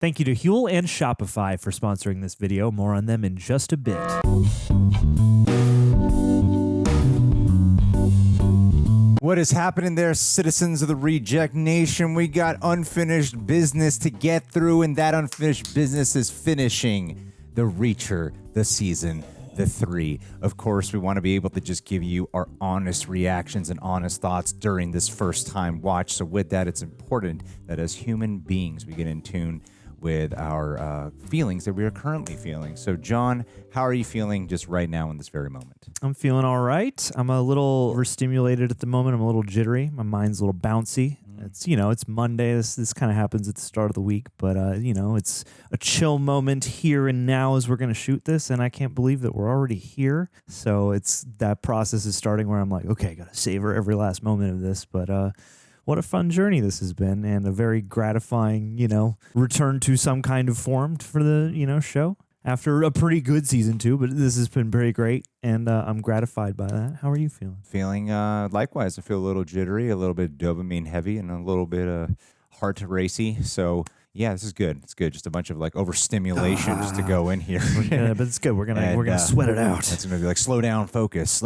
Thank you to HUEL and Shopify for sponsoring this video. More on them in just a bit. What is happening there, citizens of the Reject Nation? We got unfinished business to get through, and that unfinished business is finishing The Reacher, the season, the 3. Of course, we want to be able to just give you our honest reactions and honest thoughts during this first time watch. So with that, it's important that as human beings, we get in tune with our feelings that we are currently feeling. So John, how are you feeling just right now in this very moment? I'm feeling all right. I'm a little overstimulated at the moment. I'm a little jittery. My mind's a little bouncy. It's, it's Monday. This kind of happens at the start of the week, but, it's a chill moment here and now as we're going to shoot this, and I can't believe that we're already here. So that process is starting where I'm like, okay, I got to savor every last moment of this, but what a fun journey this has been, and a very gratifying, return to some kind of form for the, show. After a pretty good season 2, but this has been very great, and I'm gratified by that. How are you feeling? Feeling likewise. I feel a little jittery, a little bit dopamine heavy, and a little bit heart racy. So yeah, this is good. It's good. Just a bunch of overstimulation just to go in here. Yeah, but it's good. We're gonna sweat it out. It's gonna be like slow down, focus.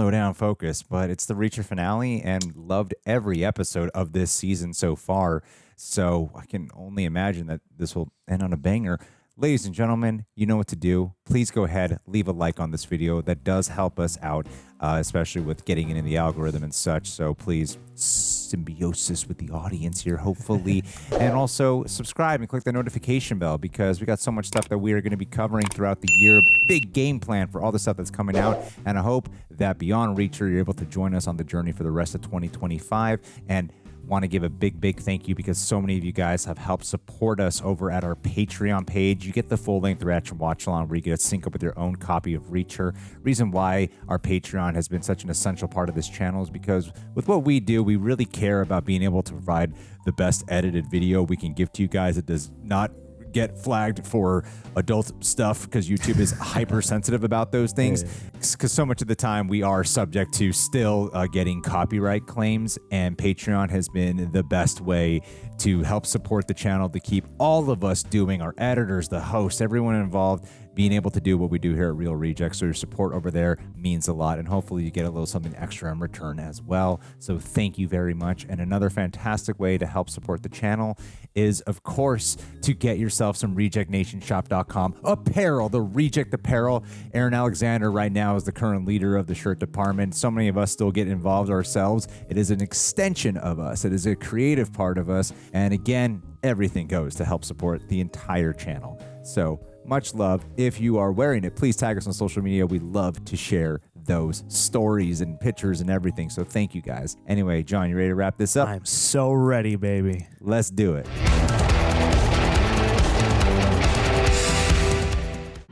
But it's the Reacher finale, and loved every episode of this season so far. So I can only imagine that this will end on a banger. Ladies and gentlemen, you know what to do. Please go ahead, leave a like on this video. That does help us out, especially with getting it in the algorithm and such. So please, symbiosis with the audience here, hopefully. And also subscribe and click the notification bell, because we got so much stuff that we are going to be covering throughout the year. Big game plan for all the stuff that's coming out. And I hope that beyond Reacher, you're able to join us on the journey for the rest of 2025. And want to give a big thank you, because so many of you guys have helped support us over at our Patreon page. You get the full-length reaction watch along where you get to sync up with your own copy of Reacher. Reason why our Patreon has been such an essential part of this channel is because with what we do, we really care about being able to provide the best edited video we can give to you guys. It does not get flagged for adult stuff, because YouTube is hypersensitive about those things, because so much of the time we are subject to still getting copyright claims, and Patreon has been the best way to help support the channel, to keep all of us doing, our editors, the hosts, everyone involved, being able to do what we do here at Real Rejects. So your support over there means a lot, and hopefully you get a little something extra in return as well. So thank you very much. And another fantastic way to help support the channel is, of course, to get yourself some RejectNationShop.com apparel, the Reject apparel. Aaron Alexander right now is the current leader of the shirt department. So many of us still get involved ourselves. It is an extension of us. It is a creative part of us. And again, everything goes to help support the entire channel. So much love. If you are wearing it, please tag us on social media. We love to share those stories and pictures and everything. So thank you guys. Anyway, John, you ready to wrap this up? I'm so ready, baby. Let's do it.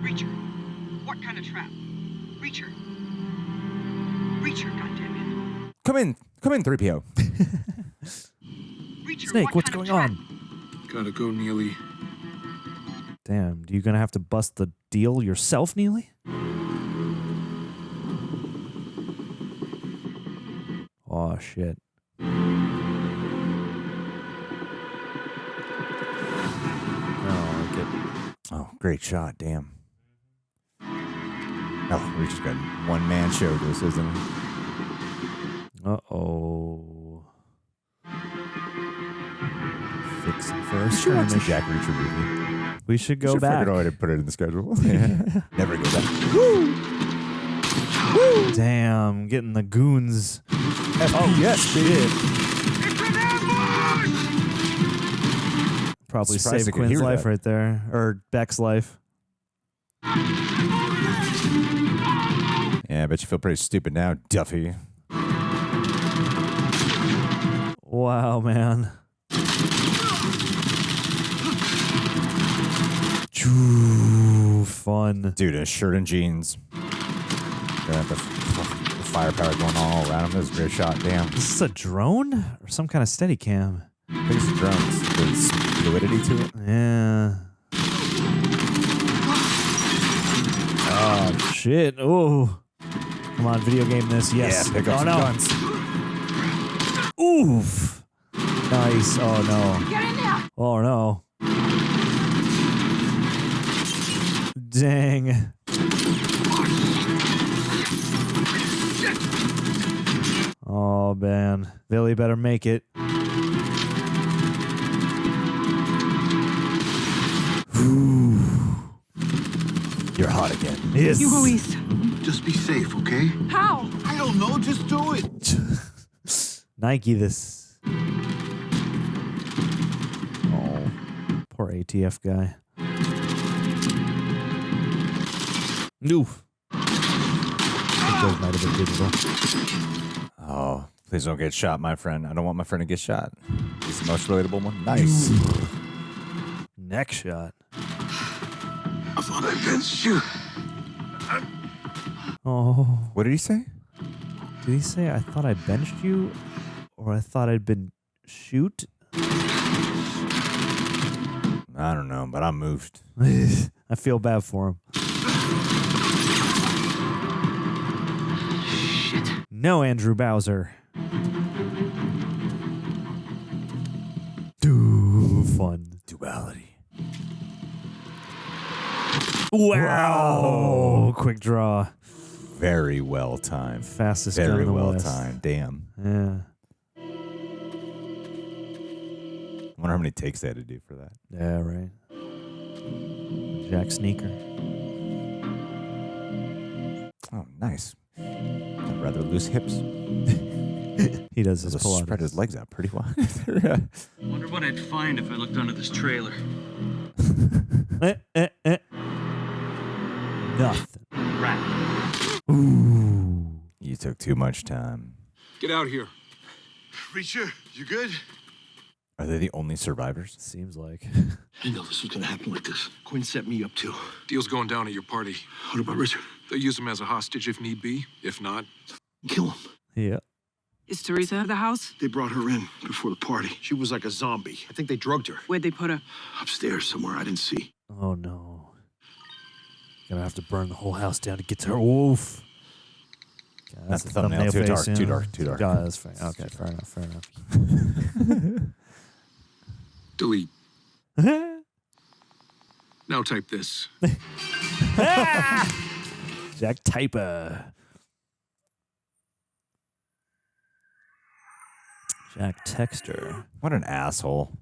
Reacher. What kind of trap? Reacher. Reacher, goddammit. Come in, 3PO. Reacher, Snake, what's going on? Gotta go, Neely. Damn, you gonna have to bust the deal yourself, Neely? Oh, shit. Oh, great shot. Damn. Oh, we just got one-man show this, isn't it? Uh-oh. Fixing for a Watch the skirmish. Jack Reacher movie. We should go Should back. figure out how to put it in the schedule. Never go back. Woo! Woo! Damn, getting the goons. FPS, shit. It's an ambush! Probably Surprised I saved could Quinn's hear life that. right there. Or Beck's life. Yeah, I bet you feel pretty stupid now, Duffy. Wow, man. Choo, fun. Dude, a shirt and jeans. Got the firepower going all around him. That was a great shot. Damn. Is this a drone? Or some kind of steady cam? I think it's the drones. There's fluidity to it. Yeah. Oh, shit. Oh. Come on, video game this. Yes. Yeah, pick up oh, some no. guns. Oof. Nice. Oh, no. Get in there! Oh, no. Dang. Oh, man. Billy better make it. You're hot again. Yes. You go east. Just be safe, okay? How? I don't know, just do it. Nike this. Oh, poor ATF guy. Oof. Those might have been digital. Oh, please don't get shot, my friend. I don't want my friend to get shot. He's the most relatable one. Nice. Neck shot. I thought I benched you. Oh. What did he say? Did he say I thought I benched you? Or I thought I'd been shoot? I don't know, but I'm moved. I feel bad for him. Shit. No, Andrew Bowser. Fun. Duality. Wow. Quick draw. Very well timed. Fastest gun Very in the well West. timed. Damn. Yeah. I wonder how many takes they had to do for that. Yeah, right. Jack Sneaker. Oh, nice. Rather loose hips. He does his He'll Pilates. spread his legs out pretty wide. Wonder what I'd find if I looked under this trailer. Nothing. Rat. Ooh. You took too much time. Get out here. Reacher, you good? Are they the only survivors? Seems like. I didn't know this was gonna happen like this. Quinn set me up too. Deal's going down at your party. What about Richard? They'll use him as a hostage if need be. If not, Kill him. Yeah. Is Teresa at the house? They brought her in before the party. She was like a zombie. I think they drugged her. Where'd they put her? Upstairs somewhere I didn't see. Oh, no. Gonna have to burn the whole house down to get to her. Oof. God, That's a the thumbnail. Too dark, face, too yeah. dark, too dark. God, that's fair. Okay, fair enough, fair delete. enough. Now type this. Jack Typer. Jack Texter. What an asshole.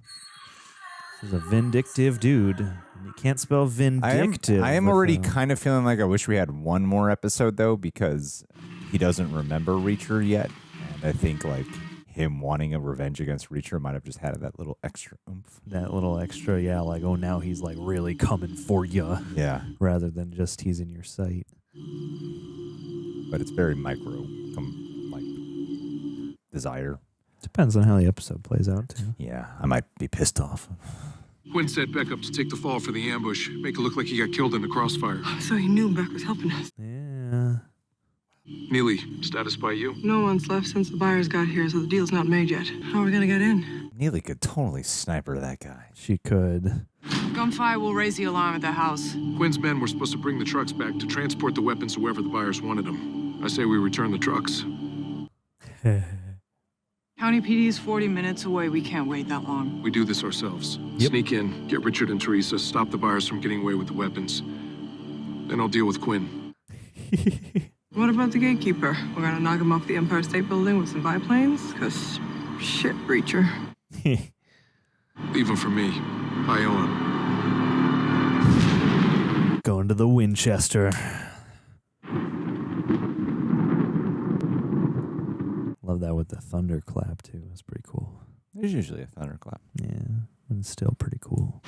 This is a vindictive dude. And you can't spell vindictive. I am with already a- kind of feeling like I wish we had one more episode, though, because he doesn't remember Reacher yet. And I think, like, him wanting a revenge against Reacher might have just had that little extra oomph. that little extra, yeah, like, oh, now he's like really coming for you Yeah. rather than just he's in your sight. But it's very micro, like, desire. Depends on how the episode plays out, too. Yeah, I might be pissed off. Quinn set Beck up to take the fall for the ambush. Make it look like he got killed in the crossfire. So he knew Beck was helping us. Yeah. Neely, status by you? No one's left since the buyers got here, so the deal's not made yet. How are we gonna get in? Neely could totally sniper that guy. She could. Gunfire will raise the alarm at the house. Quinn's men were supposed to bring the trucks back to transport the weapons to wherever the buyers wanted them. I say we return the trucks. County PD is 40 minutes away. We can't wait that long. We do this ourselves. Yep. Sneak in, get Richard and Teresa, stop the buyers from getting away with the weapons. Then I'll deal with Quinn. What about the gatekeeper? We're gonna knock him off the Empire State Building with some biplanes? Cause shit, Reacher. Leave him for me. I owe him. Going to the Winchester. Love that with the thunderclap, too. It's pretty cool. There's usually a thunderclap. Yeah, but it's still pretty cool.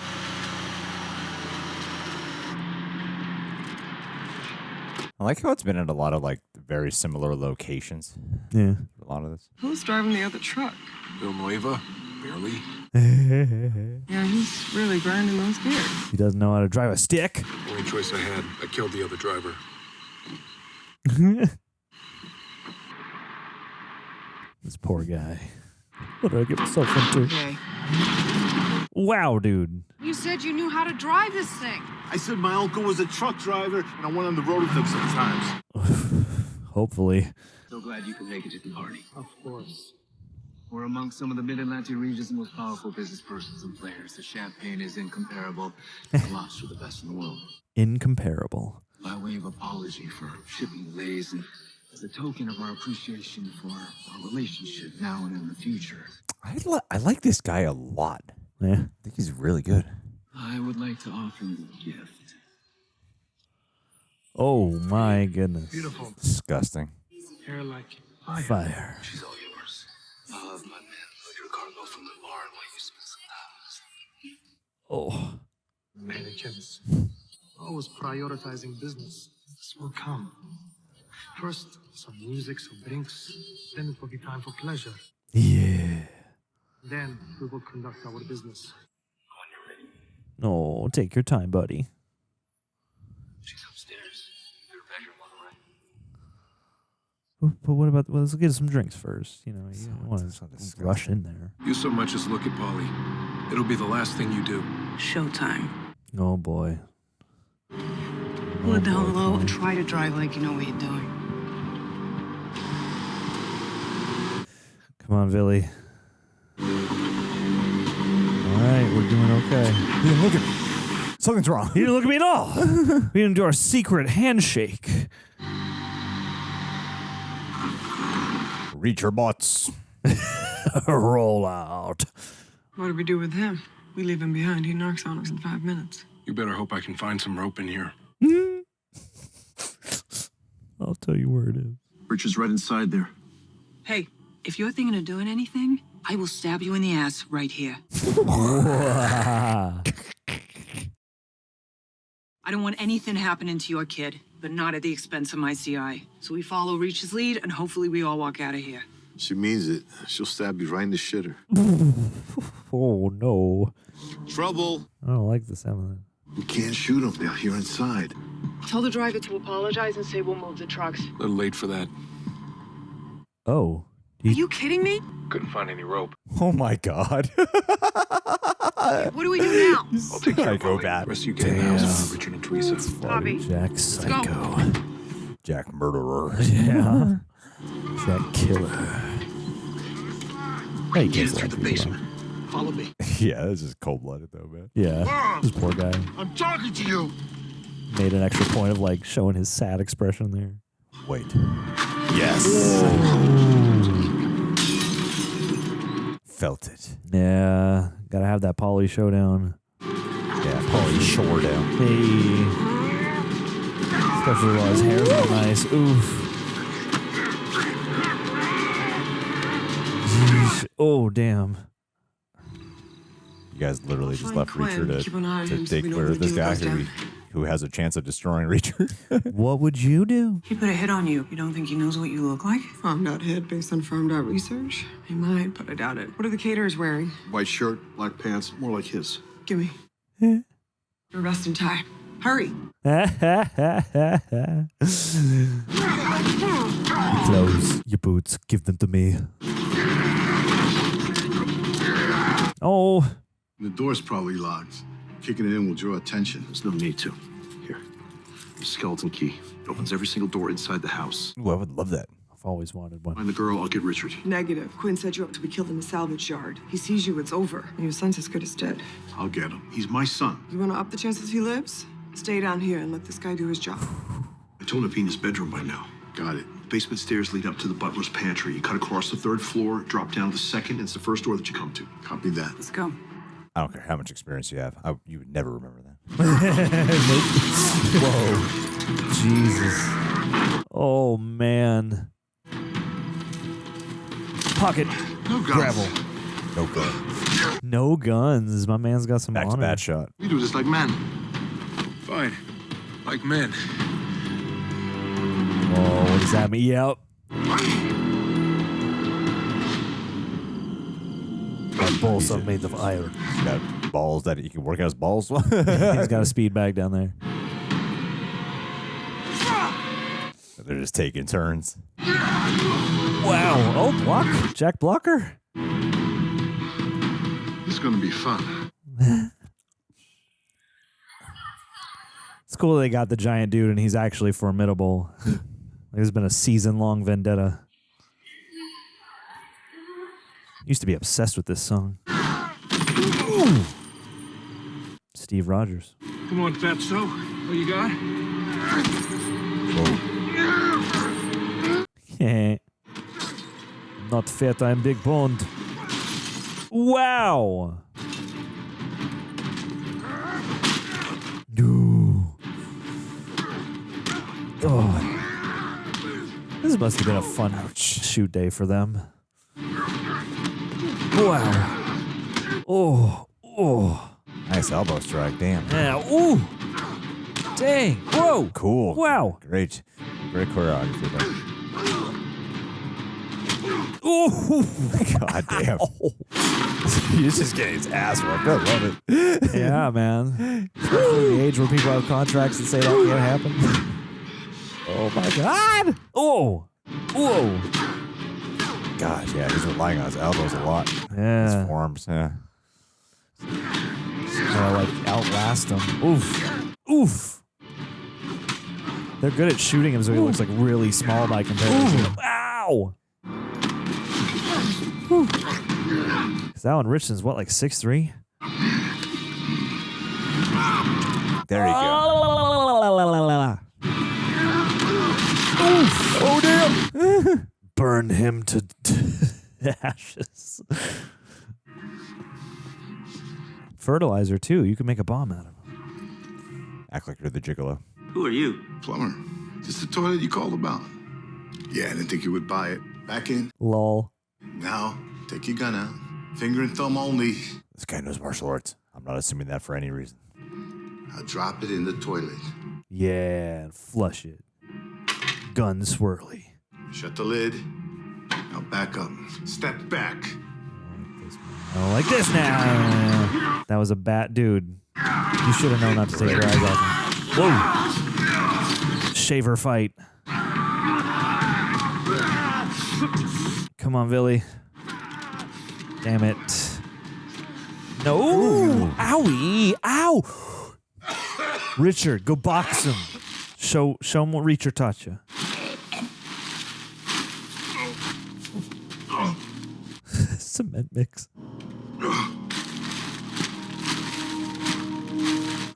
I like how it's been at a lot of, like, very similar locations. Yeah. A lot of this. Who's driving the other truck? Villanueva? Barely. Yeah, he's really grinding those gears. He doesn't know how to drive a stick. Only choice I had. I killed the other driver. This poor guy. What did I get myself into? Okay. Wow, dude. You said you knew how to drive this thing. I said my uncle was a truck driver and I went on the road with him sometimes. Hopefully. So glad you could make it to the party. Of course. We're among some of the Mid-Atlantic region's most powerful business persons and players. The champagne is incomparable. The lobster the best in the world. Incomparable. By way of apology for shipping delays and as a token of our appreciation for our relationship now and in the future, I like this guy a lot. Yeah. I think he's really good. I would like to offer you a gift. Oh my goodness. Beautiful. Disgusting. Hair like Fire. She's all yours. I'll have my men load your cargo from the barn while you spend some hours. Oh. Mannequins. Always prioritizing business. This will come. First, some music, some drinks. Then it will be time for pleasure. Yeah. Then we will conduct our business. No, take your time, buddy. She's upstairs. Your bedroom on the right. But what about, well, let's get some drinks first. You know, you don't want to rush in there. You so much as look at Polly. It'll be the last thing you do. Showtime. Oh, boy. Pull it down low and try to drive like you know what you're doing. Come on, Billy. All right, we're doing okay. He didn't look at me. Something's wrong. He didn't look at me at all. We didn't do our secret handshake. Reach your butts. Roll out. What do we do with him? We leave him behind. He knocks on us in 5 minutes. You better hope I can find some rope in here. I'll tell you where it is. Richard's right inside there. Hey, if you're thinking of doing anything, I will stab you in the ass right here. I don't want anything happening to your kid, but not at the expense of my CI. So we follow Reach's lead, and hopefully we all walk out of here. She means it. She'll stab you right in the shitter. Oh, no. Trouble. I don't like the sound of that. We can't shoot them. They'll hear inside. Tell the driver to apologize and say we'll move the trucks. A little late for that. Oh. Are you kidding me? Couldn't find any rope. Oh my God. What do we do now? I'll take care of Psycho Polly. bat. The rest of you get in the house with Richard and Teresa. Copy. Jack go. Psycho. Jack murderer. Yeah. Jack killer. Hey, Get through the basement. Follow me. Yeah, this is cold-blooded though, man. Yeah. This poor guy I'm talking to you. made an extra point of like showing his sad expression there. Wait. Yes. Felt it. Yeah. Gotta have that Polly showdown. Yeah, Polly shore down. Hey. Especially while his hair's all nice. Oof. Jeez. Oh, damn. You guys literally just left Quinn. Reacher Keep an eye on him to so we take know care what of this to do guy with him. who has a chance of destroying Reacher. What would you do? He put a hit on you. You don't think he knows what you look like? Farmed out hit based on farmed out research? He might, but I doubt it. What are the caterers wearing? White shirt, black pants, more like his. Give me. Your vest and tie. Hurry. Close your boots. Give them to me. Oh. The door's probably locked. Kicking it in will draw attention. There's no need to. Here. The skeleton key. It opens every single door inside the house. Ooh, I would love that. I've always wanted one. Find the girl, I'll get Richard. Negative. Quinn set you up to be killed in the salvage yard. He sees you, it's over. And your son's as good as dead. I'll get him. He's my son. You want to up the chances he lives? Stay down here and let this guy do his job. I told him to be in his bedroom by now. Got it. Basement stairs lead up to the butler's pantry. You cut across the 3rd floor, drop down to the 2nd, and it's the first door that you come to. Copy that. Let's go. I don't care how much experience you have. You would never remember that. Whoa. Jesus. Oh, man. Pocket. No guns. Gravel. No good. No guns. My man's got some Back to honor. bat shot. We do this like men. Fine. Like men. Oh, what does that mean? Yep. My balls are made of iron. He's got balls that he can work out his balls. He's got a speed bag down there. They're just taking turns. Wow. Oh, block. Jack Blocker. This is gonna be fun. It's cool they got the giant dude and he's actually formidable. There's been a season-long vendetta. Used to be obsessed with this song. Ooh. Steve Rogers. Come on, Fatso. What you got? Not fat, I'm big boned. Wow. Ooh. Oh. This must have been a fun shoot day for them. Wow. Oh. Nice elbow strike. Damn. Yeah. Ooh. Dang. Whoa. Cool. Wow. Great choreography there. Ooh. God damn. He's just getting his ass whooped. I love it. Yeah, man. Especially the age where people have contracts that say that can't happen. Oh my God. Oh. Whoa. God, yeah, he's relying on his elbows a lot. Yeah. His forearms, yeah. Like outlast him. Oof. They're good at shooting him so he looks like really small by comparison. Ow. Because Alan Ritchson's what, like 6'3"? There you go. Oh, damn. Burn him to ashes. Fertilizer, too. You can make a bomb out of him. Act like you're the gigolo. Who are you? Plumber. Just the toilet you called about. Yeah, I didn't think you would buy it. Back in. Lol. Now, take your gun out. Finger and thumb only. This guy knows martial arts. I'm not assuming that for any reason. I'll drop it in the toilet. Yeah, and flush it. Gun swirly. Shut the lid. Now back up. Step back. Oh, like this now. That was a bat dude. You should have known not to take your eyes off him. Whoa. Shaver fight. Come on, Billy. Damn it. No. Owie. Ow. Richard, go box him. Show him what Reacher taught you. Cement mix.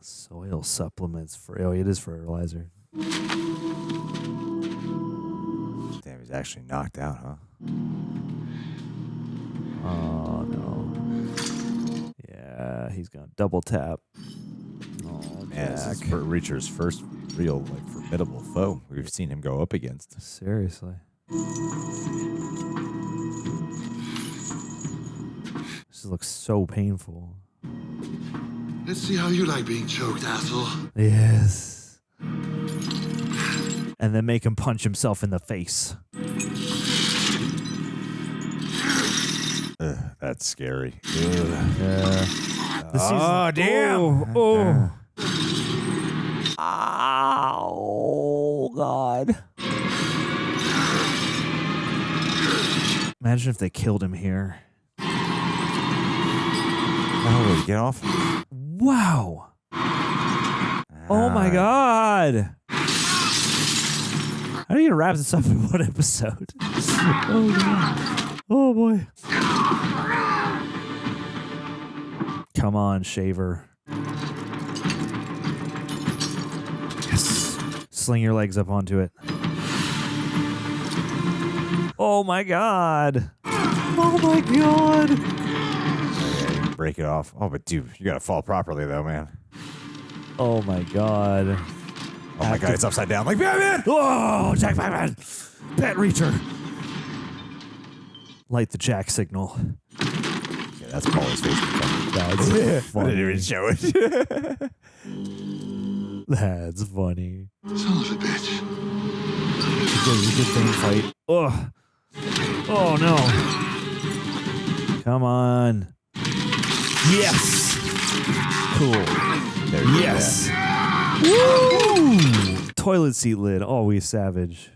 Soil supplements for it is fertilizer. Damn, he's actually knocked out, huh? Oh no. Yeah, he's gonna double tap. Oh, Man, this is Jack. Reacher's first real, like, formidable foe we've seen him go up against. Seriously. This looks so painful. Let's see how you like being choked, asshole. Yes. And then make him punch himself in the face. That's scary. Yeah. Oh, damn. Oh. Ow, God. Imagine if they killed him here. Oh, get off. Wow. Oh, my God. How are you going to wrap this up in one episode? Oh, God. Oh, boy. Come on, Shaver. Yes. Sling your legs up onto it. Oh, my God. Oh, my God. Yeah, you can break it off. Oh, but dude, you gotta fall properly though, man. Oh, my God. Oh my God, it's upside down like Batman! Oh, Jack Batman! Bat Reacher! Light the Jack signal. Yeah, that's Paul's face. That's funny. I didn't even show it. That's funny. Son of a bitch. Good thing fight. Oh. Oh, no. Come on. Yes. Cool. There you Yes. Woo! Toilet seat lid. Always savage.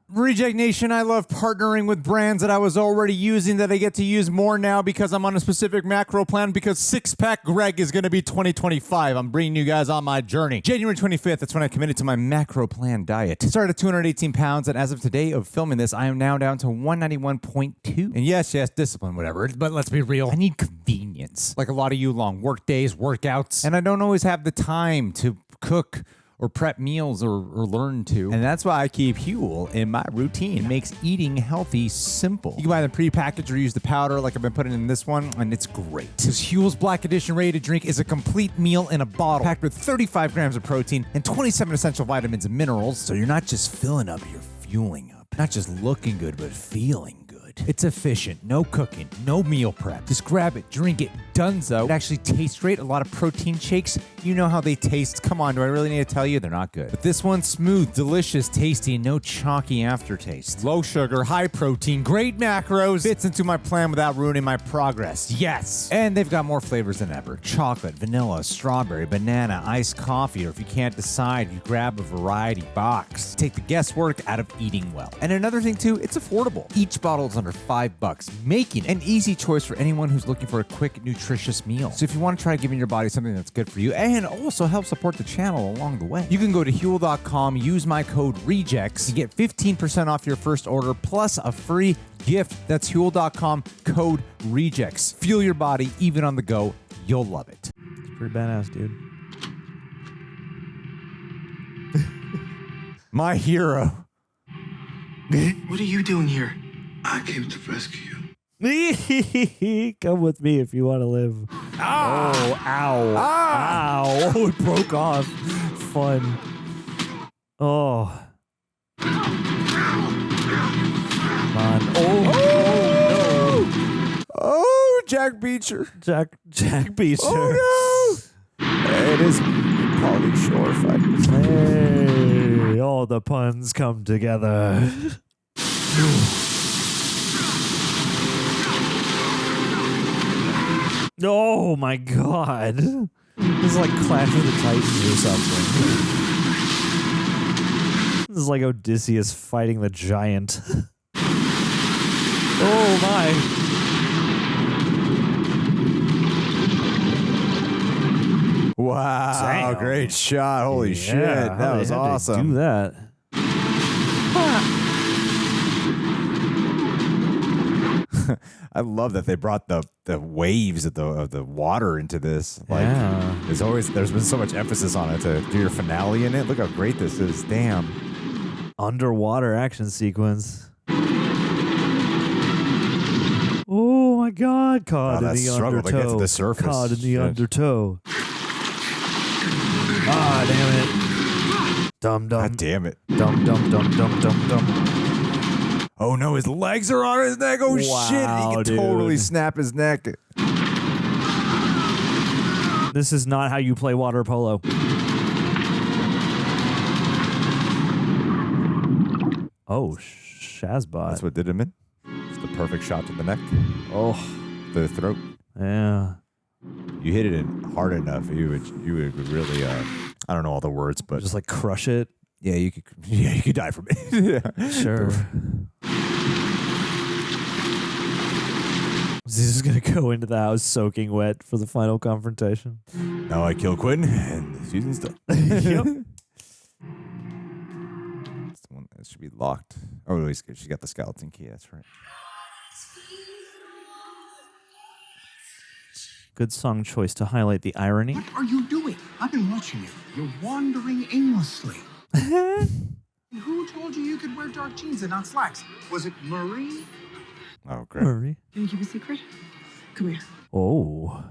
Reject Nation, I love partnering with brands that I was already using that I get to use more now because I'm on a specific macro plan because Six-Pack Greg is going to be 2025. I'm bringing you guys on my journey. January 25th, that's when I committed to my macro plan diet. Started at 218 pounds, and as of today of filming this, I am now down to 191.2. And yes, discipline, whatever, but let's be real. I need convenience. Like a lot of you, long work days, workouts, and I don't always have the time to cook or prep meals or learn to. And that's why I keep HUEL in my routine. It makes eating healthy simple. You can buy them pre-packaged or use the powder like I've been putting in this one, and it's great. Because HUEL's Black Edition Ready to Drink is a complete meal in a bottle, packed with 35 grams of protein and 27 essential vitamins and minerals. So you're not just filling up, you're fueling up. Not just looking good, but feeling good. It's efficient, no cooking, no meal prep. Just grab it, drink it, donezo. It actually tastes great. A lot of protein shakes, you know how they taste. Come on, do I really need to tell you? They're not good. But this one's smooth, delicious, tasty, and no chalky aftertaste. Low sugar, high protein, great macros. Fits into my plan without ruining my progress. Yes! And they've got more flavors than ever. Chocolate, vanilla, strawberry, banana, iced coffee, or if you can't decide, you grab a variety box. Take the guesswork out of eating well. And another thing too, it's affordable. Each bottle is under $5, making an easy choice for anyone who's looking for a quick, nutritious meal. So if you want to try giving your body something that's good for you and also help support the channel along the way, you can go to HUEL.com, use my code REJECTS, and get 15% off your first order plus a free gift. That's HUEL.com, code REJECTS. Fuel your body, even on the go. You'll love it. It's pretty badass, dude. My hero. What are you doing here? I came to rescue you. Come with me if you want to live. Ah! Oh, ow. Ah! Ow. Oh, it broke off. Fun. Oh. Come on. Oh, no. Oh, Jack Beecher. Jack Beecher. Oh, no. It is Pauly Shore fighting. Hey, all the puns come together. Oh my god. This is like Clash of the Titans or something. This is like Odysseus fighting the giant. Oh my. Wow, Damn. great shot. Holy shit. That was awesome. Do that. I love that they brought the waves of the water into this. Like, Yeah. there's been so much emphasis on it to do your finale in it. Look how great this is. Damn. Underwater action sequence. Oh my god, caught in that the struggle to undertow. get to the surface. Caught in the Shit. undertow. Ah, damn it. Dum dum. God damn it. Dum dum dum dum dum dum. Oh no, his legs are on his neck. Oh Wow, shit. He can totally dude. snap his neck. This is not how you play water polo. Oh, Shazbot. That's what did him in. It's the perfect shot to the neck. Oh, The throat. yeah. You hit it in hard enough, you would really I don't know all the words, but Just like crush it. yeah, you could die from it. Yeah. Sure. He's just gonna go into the house soaking wet for the final confrontation. Now I kill Quinn, and the season's done. Yep. It's the one that should be locked. Oh, she's got the skeleton key. That's right. Good song choice to highlight the irony. What are you doing? I've been watching you. You're wandering aimlessly. And who told you could wear dark jeans and not slacks? Was it Marie? Oh, great. Hurry. Can you keep a secret? Come here. Oh.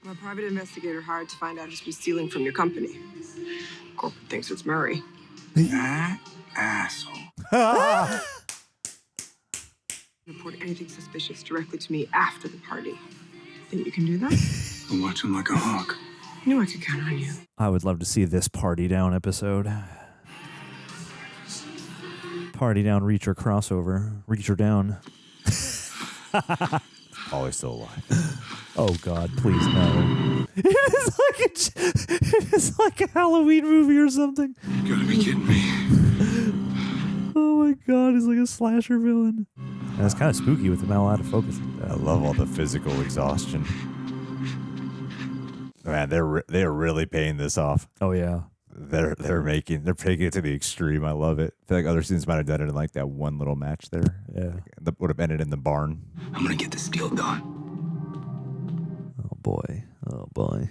I'm a private investigator hired to find out who's been stealing from your company. Corporate thinks it's Murray. That asshole. Report anything suspicious directly to me after the party. Think you can do that? I'll watch him like a hawk. Knew I could count on you. I would love to see this Party Down episode. Party Down Reacher crossover. Reacher down. Always still alive. Oh God, please no. It's like a Halloween movie or something. You gotta be kidding me. Oh my God, he's like a slasher villain. And it's kind of spooky with him out of focus like that. I love all the physical exhaustion. Man, they're really paying this off. Oh yeah. They're taking it to the extreme. I love it. I feel like other students might have done it in like that one little match there. Yeah. That would have ended in the barn. I'm gonna get this deal done. Oh boy. Oh boy.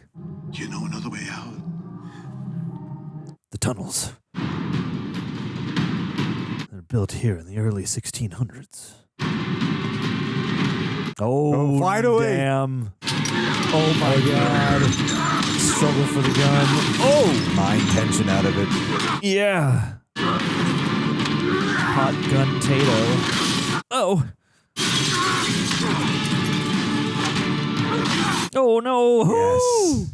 You know another way out? The tunnels. They're built here in the early 1600s. Oh, finally. Damn. Oh my God. Struggle for the gun. Oh! Mind tension out of it. Yeah. Hot gun Tato. Oh. Oh no. Yes.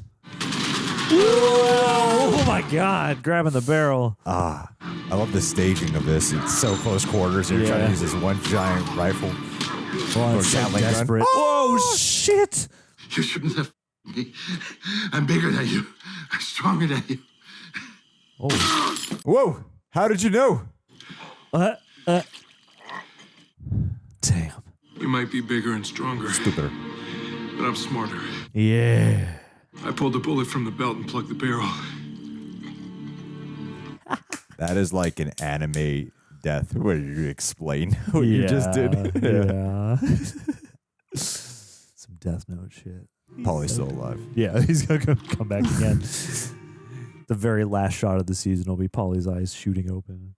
Oh my God. Grabbing the barrel. I love the staging of this. It's so close quarters. You're trying to use this one giant rifle. Oh, it's so Gatling gun. desperate. Oh shit. You shouldn't have me. I'm bigger than you. I'm stronger than you. Oh. Whoa! How did you know? Damn. You might be bigger and stronger, Stupider. but I'm smarter. Yeah. I pulled the bullet from the belt and plugged the barrel. That is like an anime death. What did you explain? What you just did? Yeah. Some Death Note shit. Polly's still alive. Yeah, he's gonna come back again. The very last shot of the season will be Polly's eyes shooting open.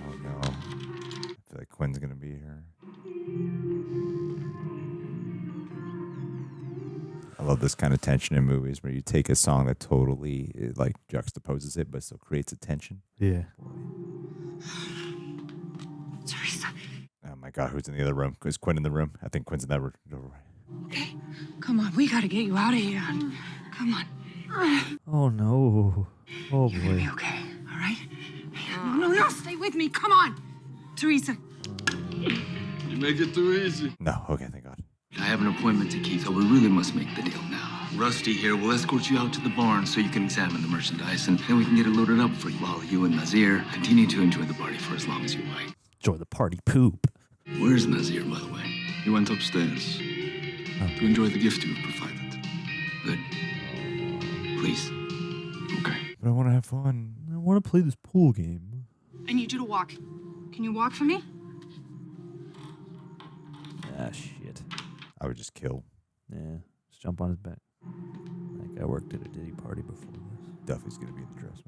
Oh no. I feel like Quinn's gonna be here. I love this kind of tension in movies where you take a song that totally like juxtaposes it but still creates a tension. Yeah. Teresa. Oh my God, who's in the other room? Is Quinn in the room? I think Quinn's in that room. Okay, come on. We gotta get you out of here. Come on. Oh no. Oh You're gonna boy. be okay, all right? No, stay with me. Come on. Teresa. You make it too easy. No, okay, thank God. I have an appointment to keep, so we really must make the deal now. Rusty here will escort you out to the barn so you can examine the merchandise, and then we can get it loaded up for you while you and Nazir continue to enjoy the party for as long as you like. Enjoy the party poop. Where's Nazir, by the way? He went upstairs to enjoy the gift you have provided. Good. Please. Okay. But I want to have fun. I want to play this pool game. I need you to walk. Can you walk for me? Ah, shit. I would just kill. Yeah. Just jump on his back. That guy worked at a Diddy party before this. Duffy's going to be in the dress.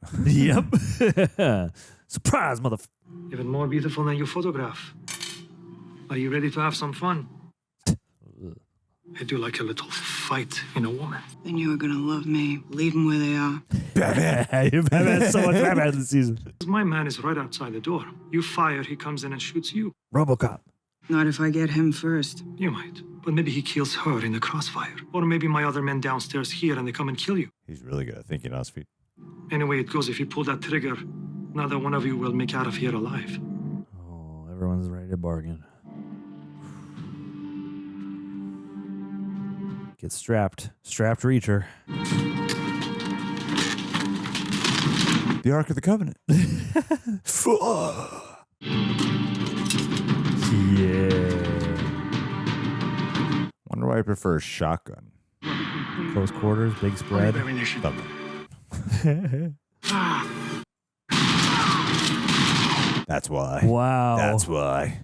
Yep. Surprise, motherfucker. Even more beautiful than your photograph. Are you ready to have some fun? I do like a little fight in a woman. Then you are gonna love me. Leave them where they are. Batman. You've had so much Batman this season. My man is right outside the door. You fire, he comes in and shoots you. RoboCop. Not if I get him first. You might. But maybe he kills her in the crossfire. Or maybe my other men downstairs here and they come and kill you. He's really good at thinking on his feet. Anyway it goes, if you pull that trigger, neither one of you will make out of here alive. Oh, everyone's ready to bargain. Get strapped. Strapped Reacher. The Ark of the Covenant. Yeah. Wonder why I prefer a shotgun. Close quarters, big spread. That's why. Wow. That's why.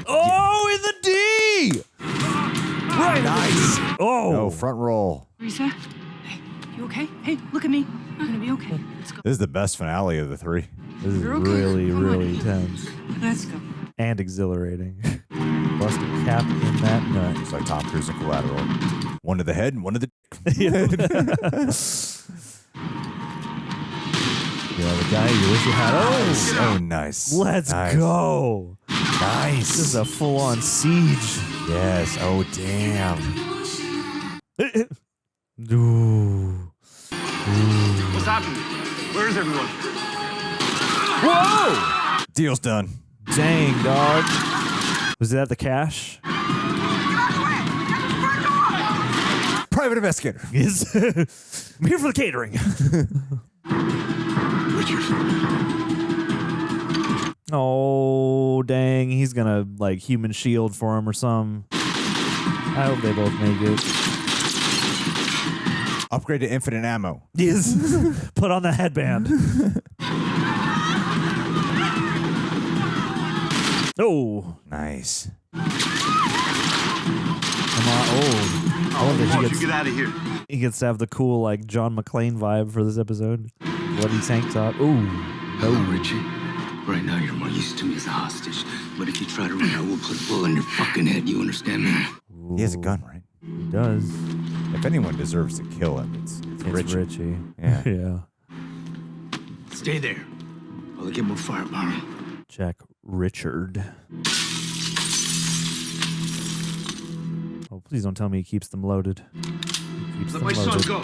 Oh, in the D! Right. Nice. Oh. No, front roll. Teresa? Hey, you okay? Hey, look at me. You're gonna be okay. Let's go. This is the best finale of the three. This is You're okay. really, Come on. really tense. Let's go. And exhilarating. Bust a cap in that nut. It's like Tom Cruise and Collateral. One to the head and one to the Yeah, the guy you wish you had. Oh, nice. Let's Nice. go. Nice. This is a full-on siege. Yes. Oh, damn. Ooh. What's happening? Where is everyone? Whoa! Deal's done. Dang, dog. Was that the cash? Private investigator. Yes. I'm here for the catering. Richard. Oh, dang. He's going to, like, human shield for him or something. I hope they both make it. Upgrade to infinite ammo. Yes. Put on the headband. Oh. Nice. Come on. Oh. I love that you get out of here. he gets to have the cool, like, John McClane vibe for this episode. Bloody tank top. Ooh. Hello, Richie. Right now, you're more used to me as a hostage. But if you try to run, I will put a bullet in your fucking head. You understand me? He has a gun, right? He does. If anyone deserves to kill him, it's Richie. Yeah. Yeah. Stay there. While I get more firepower. Jack Richard. Oh, please don't tell me he keeps them loaded. Let my son go.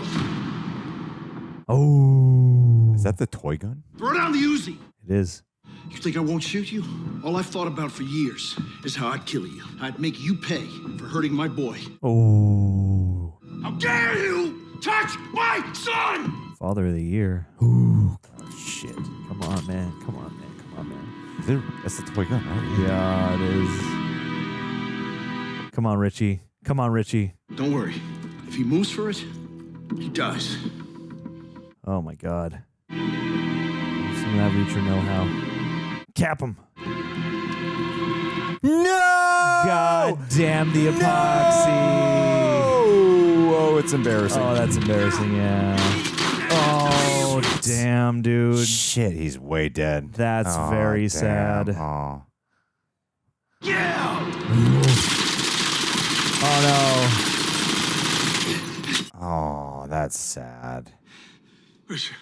Oh. Is that the toy gun? Throw down the Uzi. It is. You think I won't shoot you? All I've thought about for years is how I'd kill you. I'd make you pay for hurting my boy. Oh. How dare you touch my son! Father of the Year. Ooh. Oh, shit. Come on, man. Come on, man. Come on, man. That's the toy gun, right? Yeah, it is. Come on, Richie. Come on, Richie. Don't worry. If he moves for it, he dies. Oh, my God. Some of that Reacher know-how. Cap him. No! God damn the epoxy. Oh, it's embarrassing. Oh, that's embarrassing, yeah. Oh, damn, dude. Shit, he's way dead. That's very sad. Oh. Yeah! Oh, no. Oh, that's sad. Richard.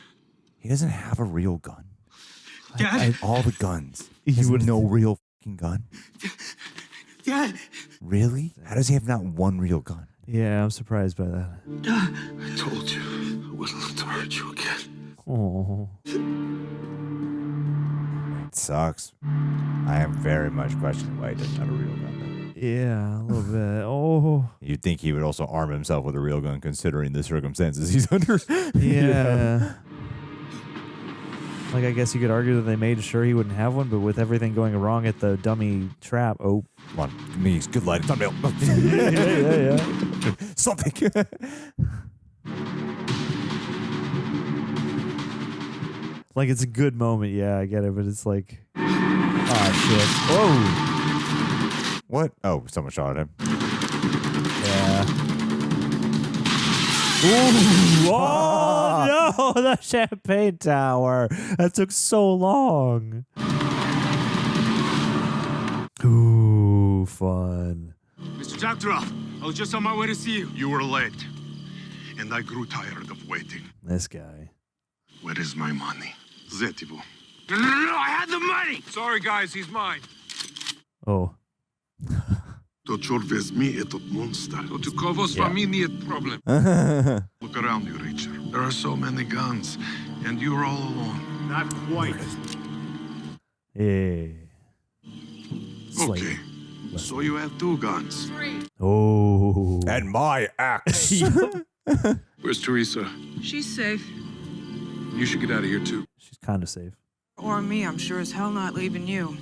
He doesn't have a real gun. Dad? All the guns. He He has would- no real fucking gun. Dad! Really? How does he have not one real gun? Yeah, I'm surprised by that. I told you I wasn't let to hurt you again. Oh. It sucks. I am very much questioning why he doesn't have a real gun. Yeah, a little bit. Oh. You'd think he would also arm himself with a real gun considering the circumstances he's under. Yeah. Like, I guess you could argue that they made sure he wouldn't have one, but with everything going wrong at the dummy trap, oh. Come on, give me good lighting. Thumbnail. yeah. Something. Like, it's a good moment, yeah, I get it, but it's like, oh, shit. Whoa. What? Oh, someone shot at him. Yeah. Ooh, oh, no, the champagne tower. That took so long. Ooh, fun. Mr. Doctoroff, I was just on my way to see you. You were late, and I grew tired of waiting. This guy. Where is my money? Zetivo. No, I had the money. Sorry, guys, he's mine. Oh. To czorwes mi etot monster. To kovos vami niet problem. Look around you, Richard. There are so many guns, and you're all alone. Not quite. Yeah. Okay. So you have 2 guns. Oh. And my axe. Where's Teresa? She's safe. You should get out of here, too. She's kind of safe. Or me, I'm sure as hell not leaving you.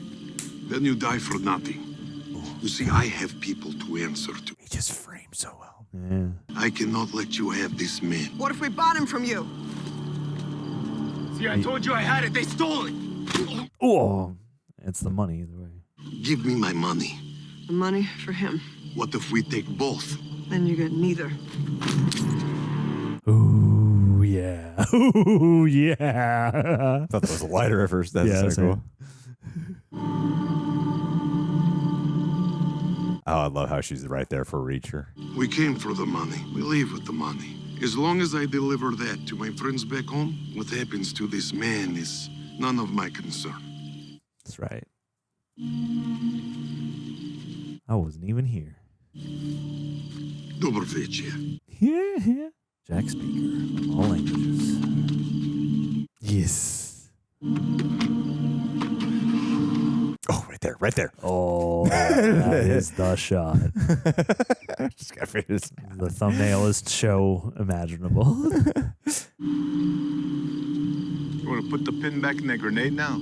Then you die for nothing. You see, I have people to answer to. He just framed so well. Yeah. I cannot let you have this man. What if we bought him from you? See, I told you I had it. They stole it. Oh. It's the money, either way. Give me my money. The money for him. What if we take both? Then you get neither. Ooh, yeah. Ooh, yeah. I thought that was a lighter at first. That's Yeah, so cool. Oh, I love how she's right there for Reacher. We came for the money. We leave with the money. As long as I deliver that to my friends back home, what happens to this man is none of my concern. That's right. I wasn't even here. Dobry wieczór. Yeah. Jack Speaker. All languages. Yes. Oh, right right there. Oh, that is the shot. Just gotta figure this out. The thumbnailist show imaginable. You want to put the pin back in that grenade now?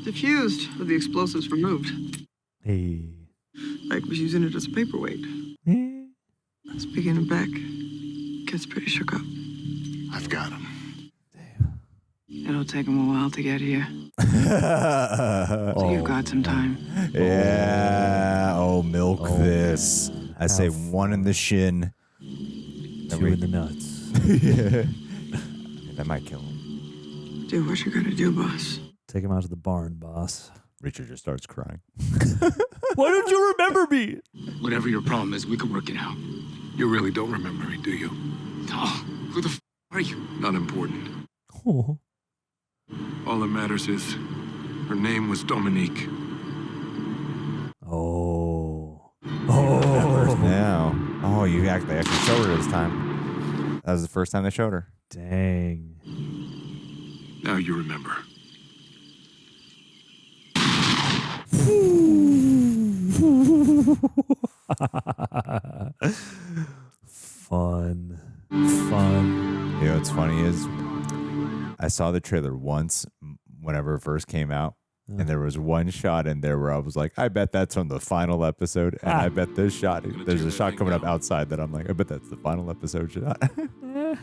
Diffused with the explosives removed. Hey. Like was using it as a paperweight. Speaking of Beck, kid's pretty shook up. I've got him. It'll take him a while to get here. So you've got some time. Yeah. Oh, milk this. I say one in the shin. 2 in the nuts. Yeah. That might kill him. Do what you gotta do, boss. Take him out to the barn, boss. Richard just starts crying. Why don't you remember me? Whatever your problem is, we can work it out. You really don't remember me, do you? Oh, who the are you? Not important. Oh. All that matters is her name was Dominique. Oh. Now. Oh, you actually showed her this time. That was the first time they showed her. Dang. Now you remember. Fun. You know what's funny is I saw the trailer once whenever it first came out, and there was one shot in there where I was like, I bet that's from the final episode, and I bet there's a shot coming up outside that I'm like, I bet that's the final episode shot.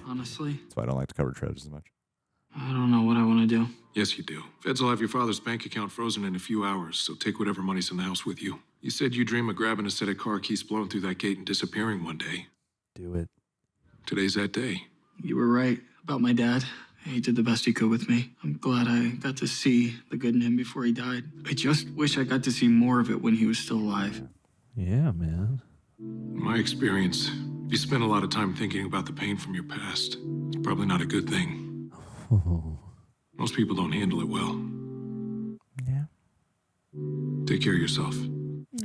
Honestly, That's why I don't like to cover trailers as much. I don't know what I want to do. Yes, you do. Feds will have your father's bank account frozen in a few hours, so take whatever money's in the house with you. You said you dream of grabbing a set of car keys, blowing through that gate, and disappearing one day. Do it. Today's that day. You were right about my dad. He did the best he could with me. I'm glad I got to see the good in him before he died. I just wish I got to see more of it when he was still alive. Yeah, man. In my experience, if you spend a lot of time thinking about the pain from your past, it's probably not a good thing. Most people don't handle it well. Yeah. Take care of yourself.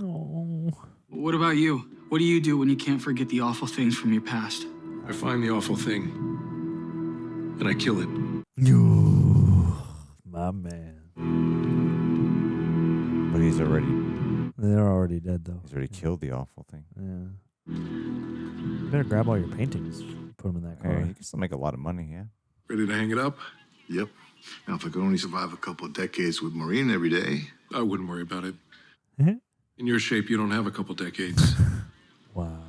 Oh. What about you? What do you do when you can't forget the awful things from your past? I find the awful thing, and I kill it. My man. But They're already dead, though. he's already killed the awful thing. Yeah. You better grab all your paintings. Put them in that car. Hey, you can still make a lot of money, yeah. Ready to hang it up? Yep. Now, if I could only survive a couple of decades with Maureen every day. I wouldn't worry about it. In your shape, you don't have a couple decades. Wow.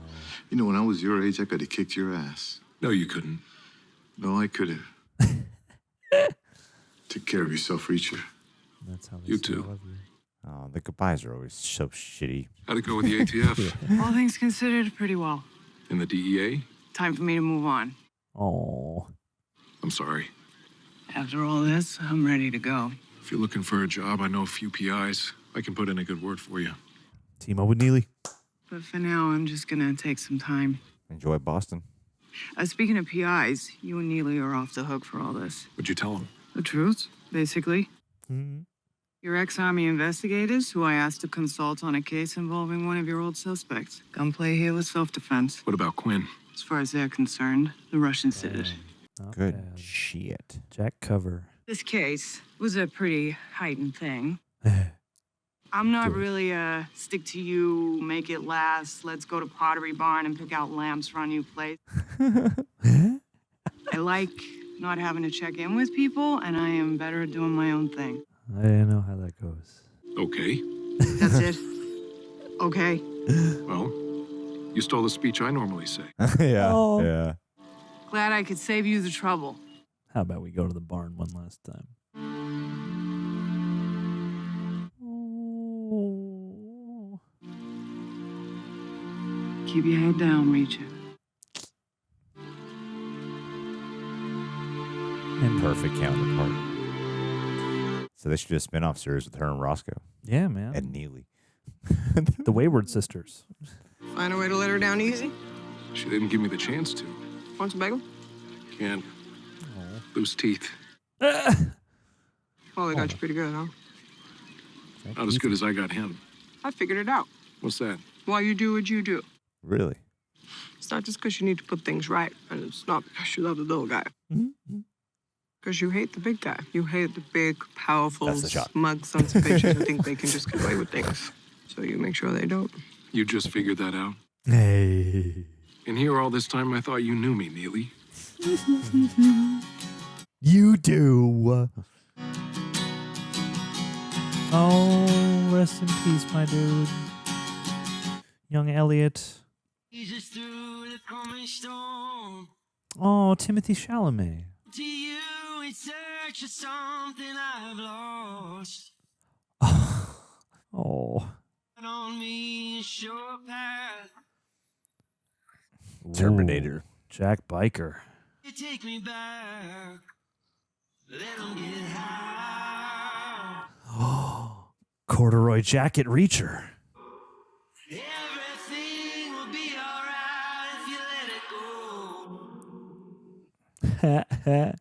You know, when I was your age, I could have kicked your ass. No, you couldn't. No, I could have. Take care of yourself, Reacher. That's how they You say too. I love you. Oh, the goodbyes are always so shitty. How'd it go with the ATF? All things considered, pretty well. And the DEA? Time for me to move on. Oh. I'm sorry. After all this, I'm ready to go. If you're looking for a job, I know a few PIs. I can put in a good word for you. Team up with Neely. But for now, I'm just gonna take some time. Enjoy Boston. Speaking of PIs, you and Neely are off the hook for all this. What'd you tell them? The truth, basically. Mm-hmm. Your ex-Army investigators, who I asked to consult on a case involving one of your old suspects. Gunplay here was self-defense. What about Quinn? As far as they're concerned, the Russians did it. Not Good bad. shit. Jack Cover. This case was a pretty heightened thing. I'm not really a stick to you, make it last, let's go to Pottery Barn and pick out lamps for our new place. I like not having to check in with people, and I am better at doing my own thing. I didn't know how that goes. Okay. That's it. Okay. Well, you stole the speech I normally say. Yeah. Oh. Yeah. Glad I could save you the trouble. How about we go to the barn one last time? Oh. Keep your head down, Reacher. And perfect counterpart. So they should do a spin-off series with her and Roscoe. Yeah, man. And Neely. The Wayward Sisters. Find a way to let her down easy? She didn't give me the chance to. Want some bagel? Can't. Loose teeth. Well, they got you pretty good, huh? Not as good as I got him. I figured it out. What's that? Why you do what you do. Really? It's not just because you need to put things right, and it's not because you love the little guy. Mm-hmm. Because you hate the big guy. You hate the big, powerful, That's the shot. smug sons of bitches who think they can just get away with things. So you make sure they don't. You just figured that out? Hey. And here all this time I thought you knew me, Neagley. You do. Oh, rest in peace, my dude. Young Elliot. Oh, Timothy Chalamet. To you, in search of something I've lost. Oh. On me, a sure path. Terminator. Jack Biker. You take me back. Let 'em get high. Oh, corduroy jacket reacher. Everything will be alright if you let it go.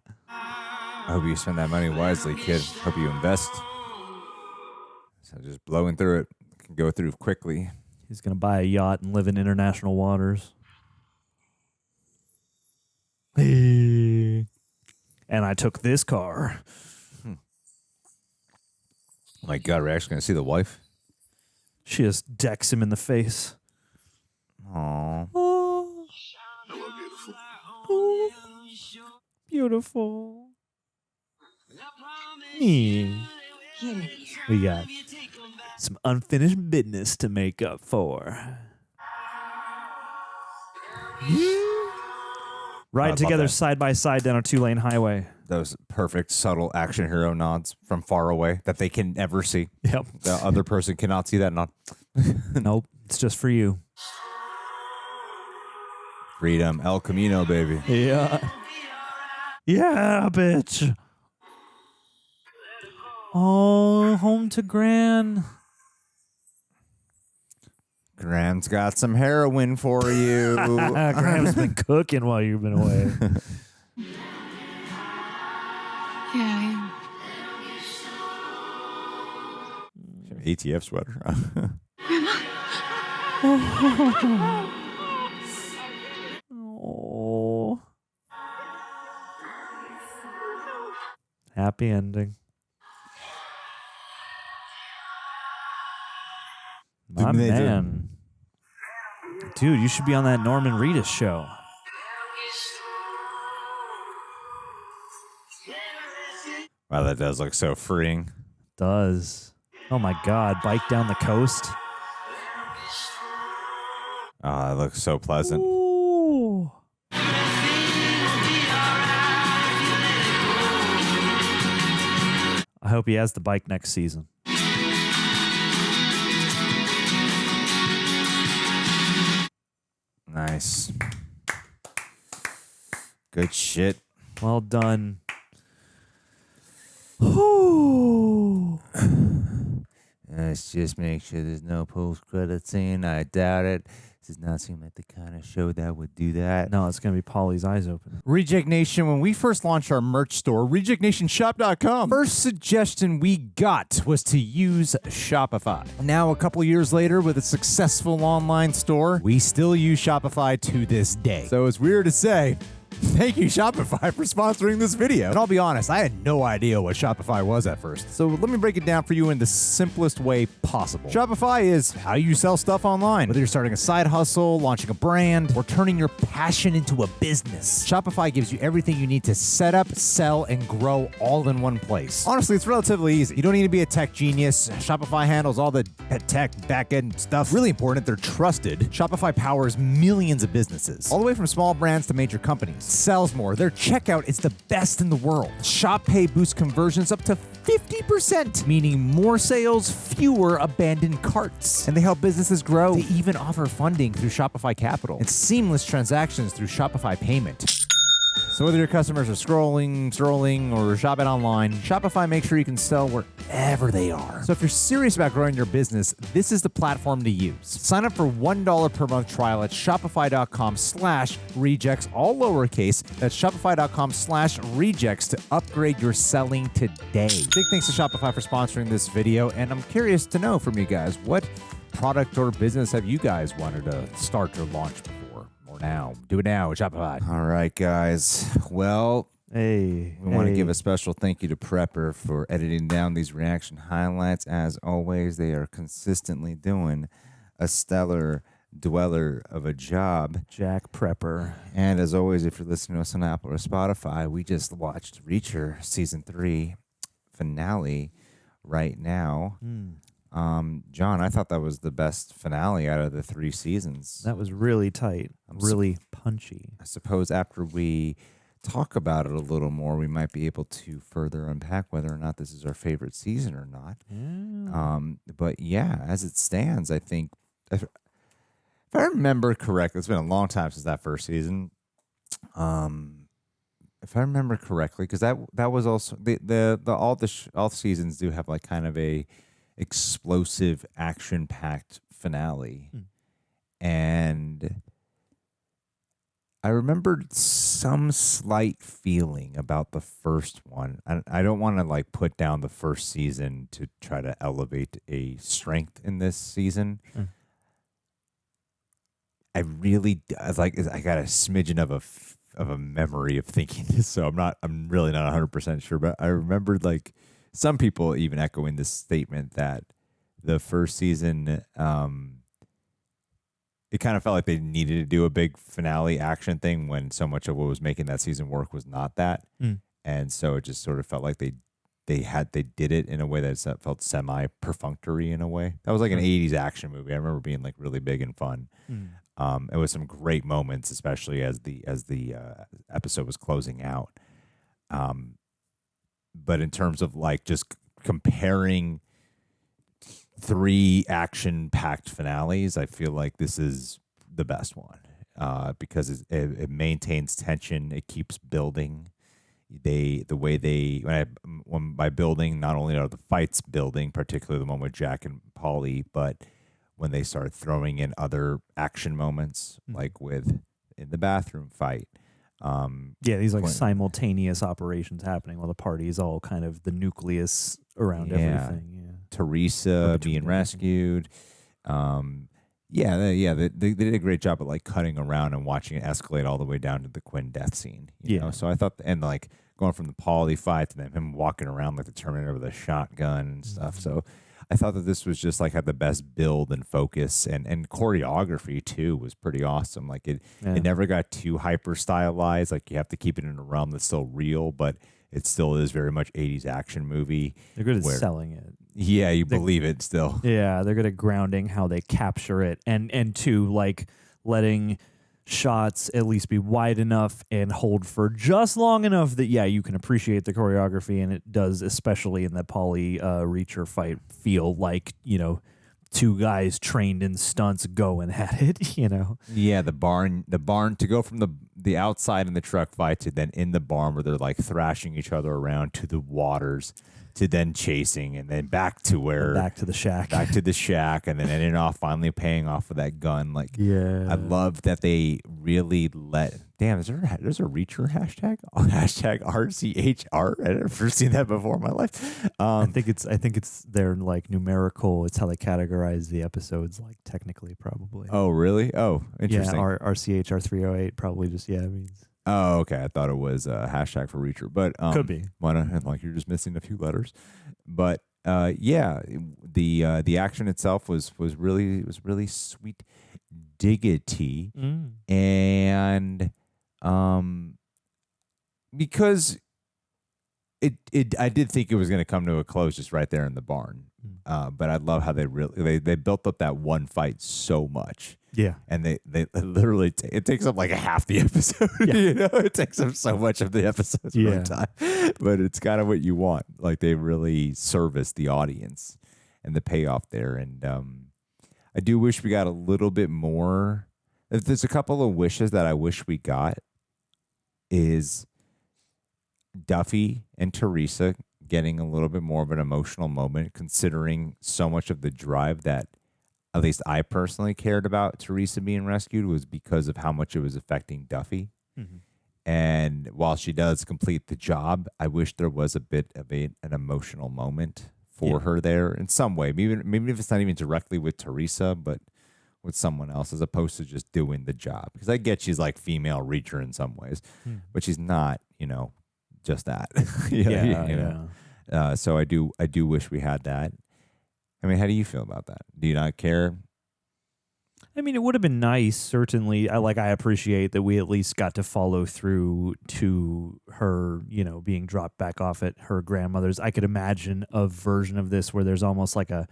I hope you spend that money wisely, kid. Hope you invest. So just blowing through it can go through quickly. He's going to buy a yacht and live in international waters. Hey. And I took this car. Oh my God, we're actually going to see the wife? She just decks him in the face. Aww. Oh. Hello, beautiful. Oh. Beautiful. We got some unfinished business to make up for. Ride together side by side down a 2-lane highway. Those perfect, subtle action hero nods from far away that they can never see. Yep. The other person cannot see that nod. Nope. It's just for you. Freedom. El Camino, baby. Yeah. Yeah, bitch. Oh, home to Gran. Graham's got some heroin for you. Graham's been cooking while you've been away. Yeah. ATF sweater. Oh. Happy ending. My man. Dude, you should be on that Norman Reedus show. Wow, that does look so freeing. Does. Oh my God, bike down the coast. Oh, that looks so pleasant. Ooh. I hope he has the bike next season. Nice. Good shit. Well done. Ooh. Let's just make sure there's no post-credit scene. I doubt it. This does not seem like the kind of show that would do that. No, it's going to be Polly's eyes open. Reject Nation, when we first launched our merch store, rejectnationshop.com, first suggestion we got was to use Shopify. Now, a couple years later, with a successful online store, we still use Shopify to this day. So it's weird to say, thank you, Shopify, for sponsoring this video. And I'll be honest, I had no idea what Shopify was at first. So let me break it down for you in the simplest way possible. Shopify is how you sell stuff online. Whether you're starting a side hustle, launching a brand, or turning your passion into a business, Shopify gives you everything you need to set up, sell, and grow all in one place. Honestly, it's relatively easy. You don't need to be a tech genius. Shopify handles all the tech, back-end stuff. Really important, they're trusted. Shopify powers millions of businesses, all the way from small brands to major companies. Sells more. Their checkout is the best in the world. Shop Pay boosts conversions up to 50%, meaning more sales, fewer abandoned carts. And they help businesses grow. They even offer funding through Shopify Capital and seamless transactions through Shopify Payment. So whether your customers are strolling, or shopping online, Shopify makes sure you can sell wherever they are. So if you're serious about growing your business, this is the platform to use. Sign up for $1 per month trial at shopify.com/rejects, all lowercase. That's shopify.com/rejects to upgrade your selling today. Big thanks to Shopify for sponsoring this video, and I'm curious to know from you guys, what product or business have you guys wanted to start or launch before? Now. Do it now with Shopify. All right, guys. Well, Hey, We want to give a special thank you to Prepper for editing down these reaction highlights. As always, they are consistently doing a stellar dweller of a job. Jack Prepper. And as always, if you're listening to us on Apple or Spotify, we just watched Reacher Season 3 finale right now. John, I thought that was the best finale out of the 3 seasons. That was really tight, really punchy. I suppose after we talk about it a little more, we might be able to further unpack whether or not this is our favorite season or not. But yeah, as it stands, I think, if I remember correctly, it's been a long time since that first season. If I remember correctly, because that was also all the seasons do have like kind of a explosive, action-packed finale, and I remembered some slight feeling about the first one. I don't want to like put down the first season to try to elevate a strength in this season. I got a smidgen of a memory of thinking this, so I'm really not 100% sure, but I remembered like some people even echoing this statement that the first season, it kind of felt like they needed to do a big finale action thing when so much of what was making that season work was not that. And so it just sort of felt like they did it in a way that felt semi-perfunctory in a way. That was like an 80s action movie. I remember being like really big and fun. It was some great moments, especially as the episode was closing out. But in terms of like just comparing 3 action-packed finales, I feel like this is the best one because it maintains tension. It keeps building. By building, not only are the fights building, particularly the one with Jack and Paulie, but when they start throwing in other action moments, like in the bathroom fight. These like simultaneous operations happening while the party is all kind of the nucleus around everything. Teresa being rescued. They did a great job of like cutting around and watching it escalate all the way down to the Quinn death scene. You know? So I thought, and like going from the Paulie fight to him walking around like the Terminator with a shotgun and stuff. So I thought that this was just like had the best build and focus and choreography too was pretty awesome. Like it never got too hyper stylized. Like you have to keep it in a realm that's still real, but it still is very much 80s action movie. They're good at selling it. Yeah, you believe it still. Yeah, they're good at grounding how they capture it and to like letting shots at least be wide enough and hold for just long enough that you can appreciate the choreography, and it does, especially in the Paulie Reacher fight, feel like 2 guys trained in stunts going at it. Yeah, the barn to go from the outside in the truck fight to then in the barn where they're like thrashing each other around to the waters to then chasing and then back to the shack, and then ending off finally paying off with that gun. Like, I love that they really let. Damn, there's a Reacher hashtag? Hashtag RCHR. I've never seen that before in my life. I think it's their like numerical. It's how they categorize the episodes, like technically, probably. Oh, really? Oh, interesting. Yeah, RCHR 308 probably just means. Oh, okay. I thought it was a hashtag for Reacher, but could be. Why not? Like you're just missing a few letters, but the action itself was really sweet diggity, and because I did think it was going to come to a close just right there in the barn, but I love how they built up that one fight so much. Yeah, and they literally it takes up like a half the episode. It takes up so much of the episode's runtime, but it's kind of what you want. Like they really service the audience and the payoff there. And I do wish we got a little bit more. If there's a couple of wishes that I wish we got, is Duffy and Teresa getting a little bit more of an emotional moment, considering so much of the drive that at least I personally cared about Teresa being rescued was because of how much it was affecting Duffy. And while she does complete the job, I wish there was a bit of an emotional moment for her there in some way. Maybe if it's not even directly with Teresa, but with someone else, as opposed to just doing the job. Because I get she's like female Reacher in some ways, but she's not, just that. Yeah. So I do wish we had that. I mean, how do you feel about that? Do you not care? I mean, it would have been nice, certainly. I appreciate that we at least got to follow through to her, being dropped back off at her grandmother's. I could imagine a version of this where there's almost like a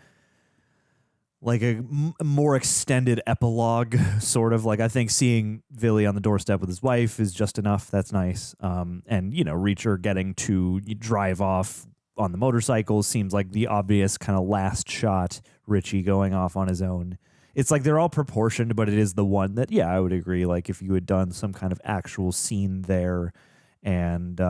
more extended epilogue, sort of. Like, I think seeing Billy on the doorstep with his wife is just enough. That's nice. And, Reacher getting to drive off on the motorcycle seems like the obvious kind of last shot. Richie going off on his own. It's like they're all proportioned, but it is the one that, I would agree. Like, if you had done some kind of actual scene there and,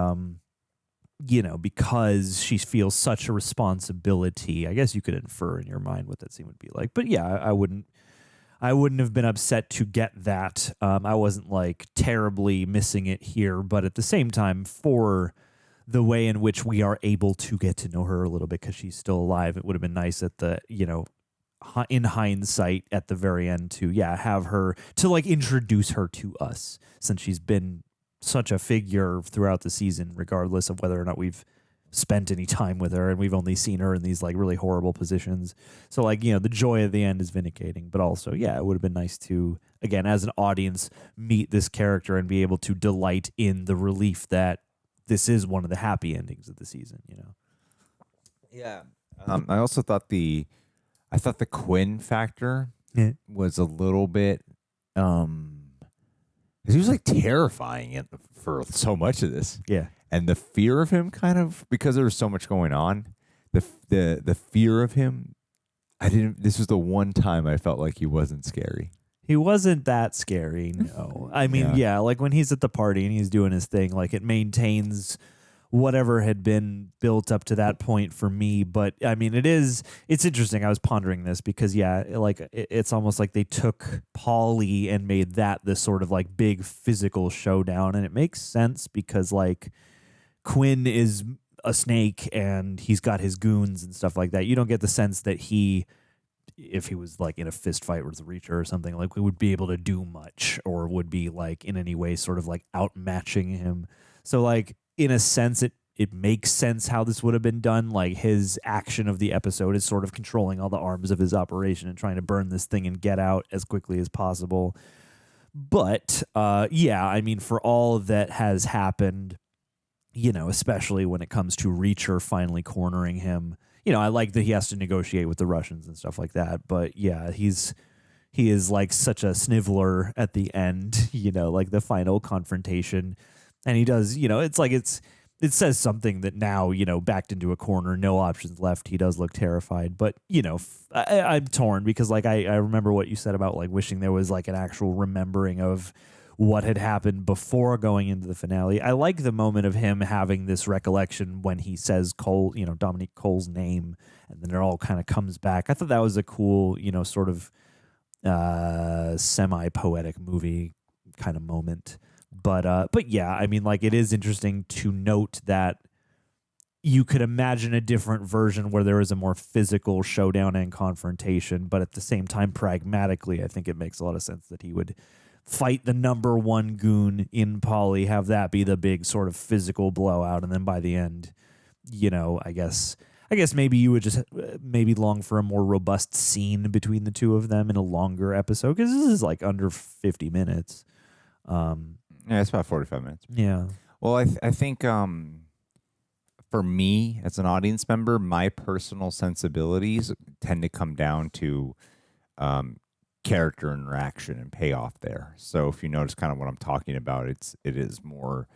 because she feels such a responsibility, I guess you could infer in your mind what that scene would be like. But I wouldn't have been upset to get that. I wasn't like terribly missing it here, but at the same time, for the way in which we are able to get to know her a little bit because she's still alive, it would have been nice at the, in hindsight at the very end to have her to like introduce her to us, since she's been such a figure throughout the season, regardless of whether or not we've spent any time with her, and we've only seen her in these like really horrible positions. So like, the joy at the end is vindicating, but also it would have been nice to, again, as an audience, meet this character and be able to delight in the relief that this is one of the happy endings of the season. I also thought the Quinn factor was a little bit, he was like terrifying for so much of this. Yeah. And the fear of him kind of, because there was so much going on, the fear of him, this was the one time I felt like he wasn't scary. He wasn't that scary, no. I mean, like when he's at the party and he's doing his thing, like it maintains whatever had been built up to that point for me. But I mean, it's interesting. I was pondering this because it's almost like they took Polly and made that this sort of like big physical showdown. And it makes sense because like Quinn is a snake and he's got his goons and stuff like that. You don't get the sense that if he was like in a fist fight with the Reacher or something, like we would be able to do much or would be like in any way sort of like outmatching him. So like, in a sense, it makes sense how this would have been done. Like his action of the episode is sort of controlling all the arms of his operation and trying to burn this thing and get out as quickly as possible. But I mean, for all that has happened, especially when it comes to Reacher finally cornering him, I like that he has to negotiate with the Russians and stuff like that. But he is like such a sniveler at the end, like the final confrontation. And he does, it's like it says something that now, backed into a corner, no options left. He does look terrified. But, I'm torn because like I remember what you said about like wishing there was like an actual remembering of what had happened before going into the finale. I like the moment of him having this recollection when he says Cole, Dominique Cole's name, and then it all kind of comes back. I thought that was a cool, sort of semi-poetic movie kind of moment. But I mean, like it is interesting to note that you could imagine a different version where there is a more physical showdown and confrontation, but at the same time, pragmatically, I think it makes a lot of sense that he would fight the number one goon in Polly, have that be the big sort of physical blowout, and then by the end, I guess maybe you would just maybe long for a more robust scene between the two of them in a longer episode, because this is like under 50 minutes. Yeah, it's about 45 minutes. Yeah. Well, I think for me as an audience member, my personal sensibilities tend to come down to character interaction and payoff there. So if you notice kind of what I'm talking about, it is more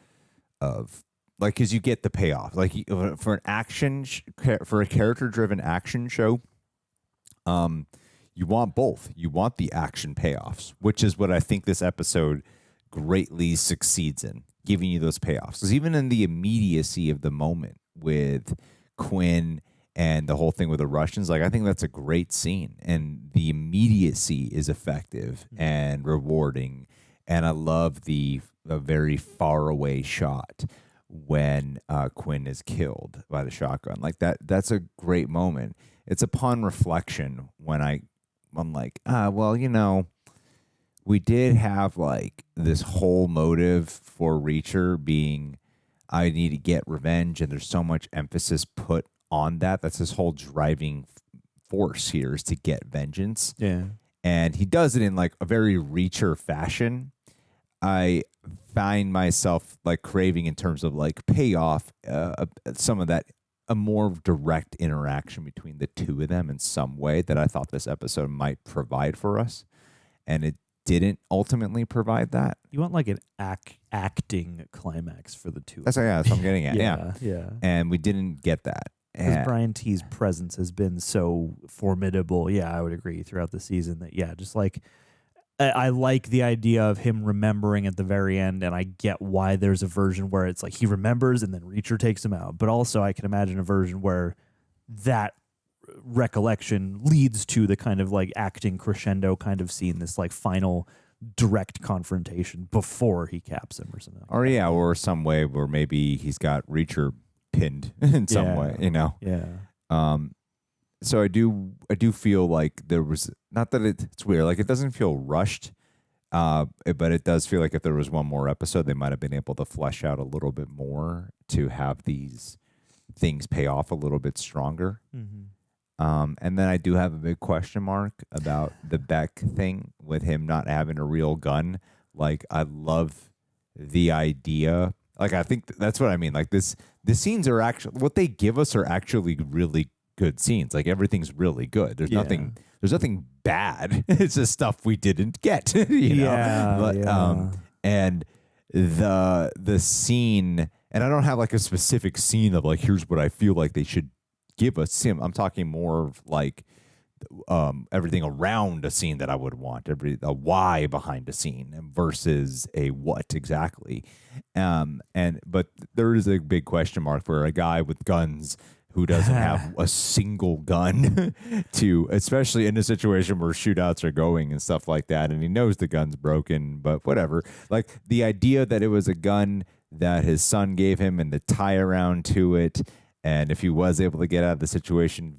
of like, because you get the payoff. Like for an action, for a character-driven action show, you want both. You want the action payoffs, which is what I think this episode greatly succeeds in, giving you those payoffs. Because even in the immediacy of the moment with Quinn and the whole thing with the Russians, like I think that's a great scene, and the immediacy is effective and rewarding. And I love the very far away shot when Quinn is killed by the shotgun. Like that's a great moment. It's upon reflection when I'm like, well, we did have like this whole motive for Reacher being I need to get revenge, and there's so much emphasis put on that. That's his whole driving force here, is to get vengeance. Yeah. And he does it in like a very Reacher fashion. I find myself like craving in terms of like payoff, some of that, a more direct interaction between the two of them in some way that I thought this episode might provide for us. And it didn't ultimately provide that. You want like an acting climax for the two. That's what I'm getting at. Yeah. And we didn't get that. Because Brian T's presence has been so formidable. Yeah, I would agree throughout the season that, just like, I like the idea of him remembering at the very end, and I get why there's a version where it's like he remembers and then Reacher takes him out. But also I can imagine a version where that recollection leads to the kind of like acting crescendo kind of scene, this like final direct confrontation before he caps him or something. Or some way where maybe he's got Reacher pinned in some way, you know? Yeah. So I do feel like there was, not that it's weird, like it doesn't feel rushed, but it does feel like if there was one more episode, they might have been able to flesh out a little bit more to have these things pay off a little bit stronger. Mm-hmm. And then I do have a big question mark about the Beck thing with him not having a real gun. Like, I love the idea. Like, I think that's what I mean. Like, the scenes are actually, what they give us are actually really good scenes. Like, everything's really good. There's nothing bad. It's just stuff we didn't get, you know? And the scene, and I don't have like a specific scene of like, here's what I feel like they should give us. I'm talking more of like everything around a scene that I would want, a why behind a scene versus a what exactly. But there is a big question mark for a guy with guns who doesn't have a single gun to, especially in a situation where shootouts are going and stuff like that. And he knows the gun's broken, but whatever. Like the idea that it was a gun that his son gave him and the tie around to it. And if he was able to get out of the situation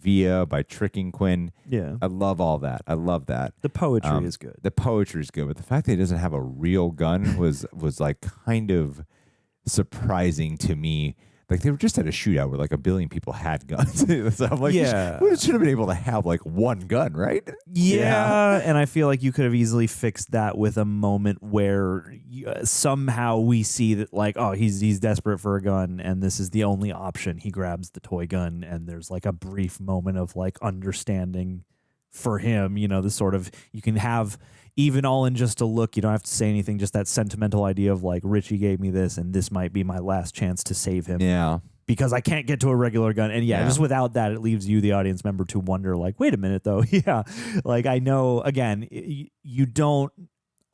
by tricking Quinn. Yeah. I love all that. I love that. The poetry is good. The poetry is good. But the fact that he doesn't have a real gun was like kind of surprising to me. Like they were just at a shootout where like 1 billion people had guns. So I'm like, we should have been able to have like one gun, right? Yeah, and I feel like you could have easily fixed that with a moment where somehow we see that like, oh, he's desperate for a gun, and this is the only option. He grabs the toy gun, and there's like a brief moment of like understanding for him. You know, the sort of, you can have even all in just a look. You don't have to say anything. Just that sentimental idea of like, Richie gave me this, and this might be my last chance to save him. Yeah. Because I can't get to a regular gun. And just without that, it leaves you, the audience member, to wonder like, wait a minute though. Yeah. Like I know, again, you don't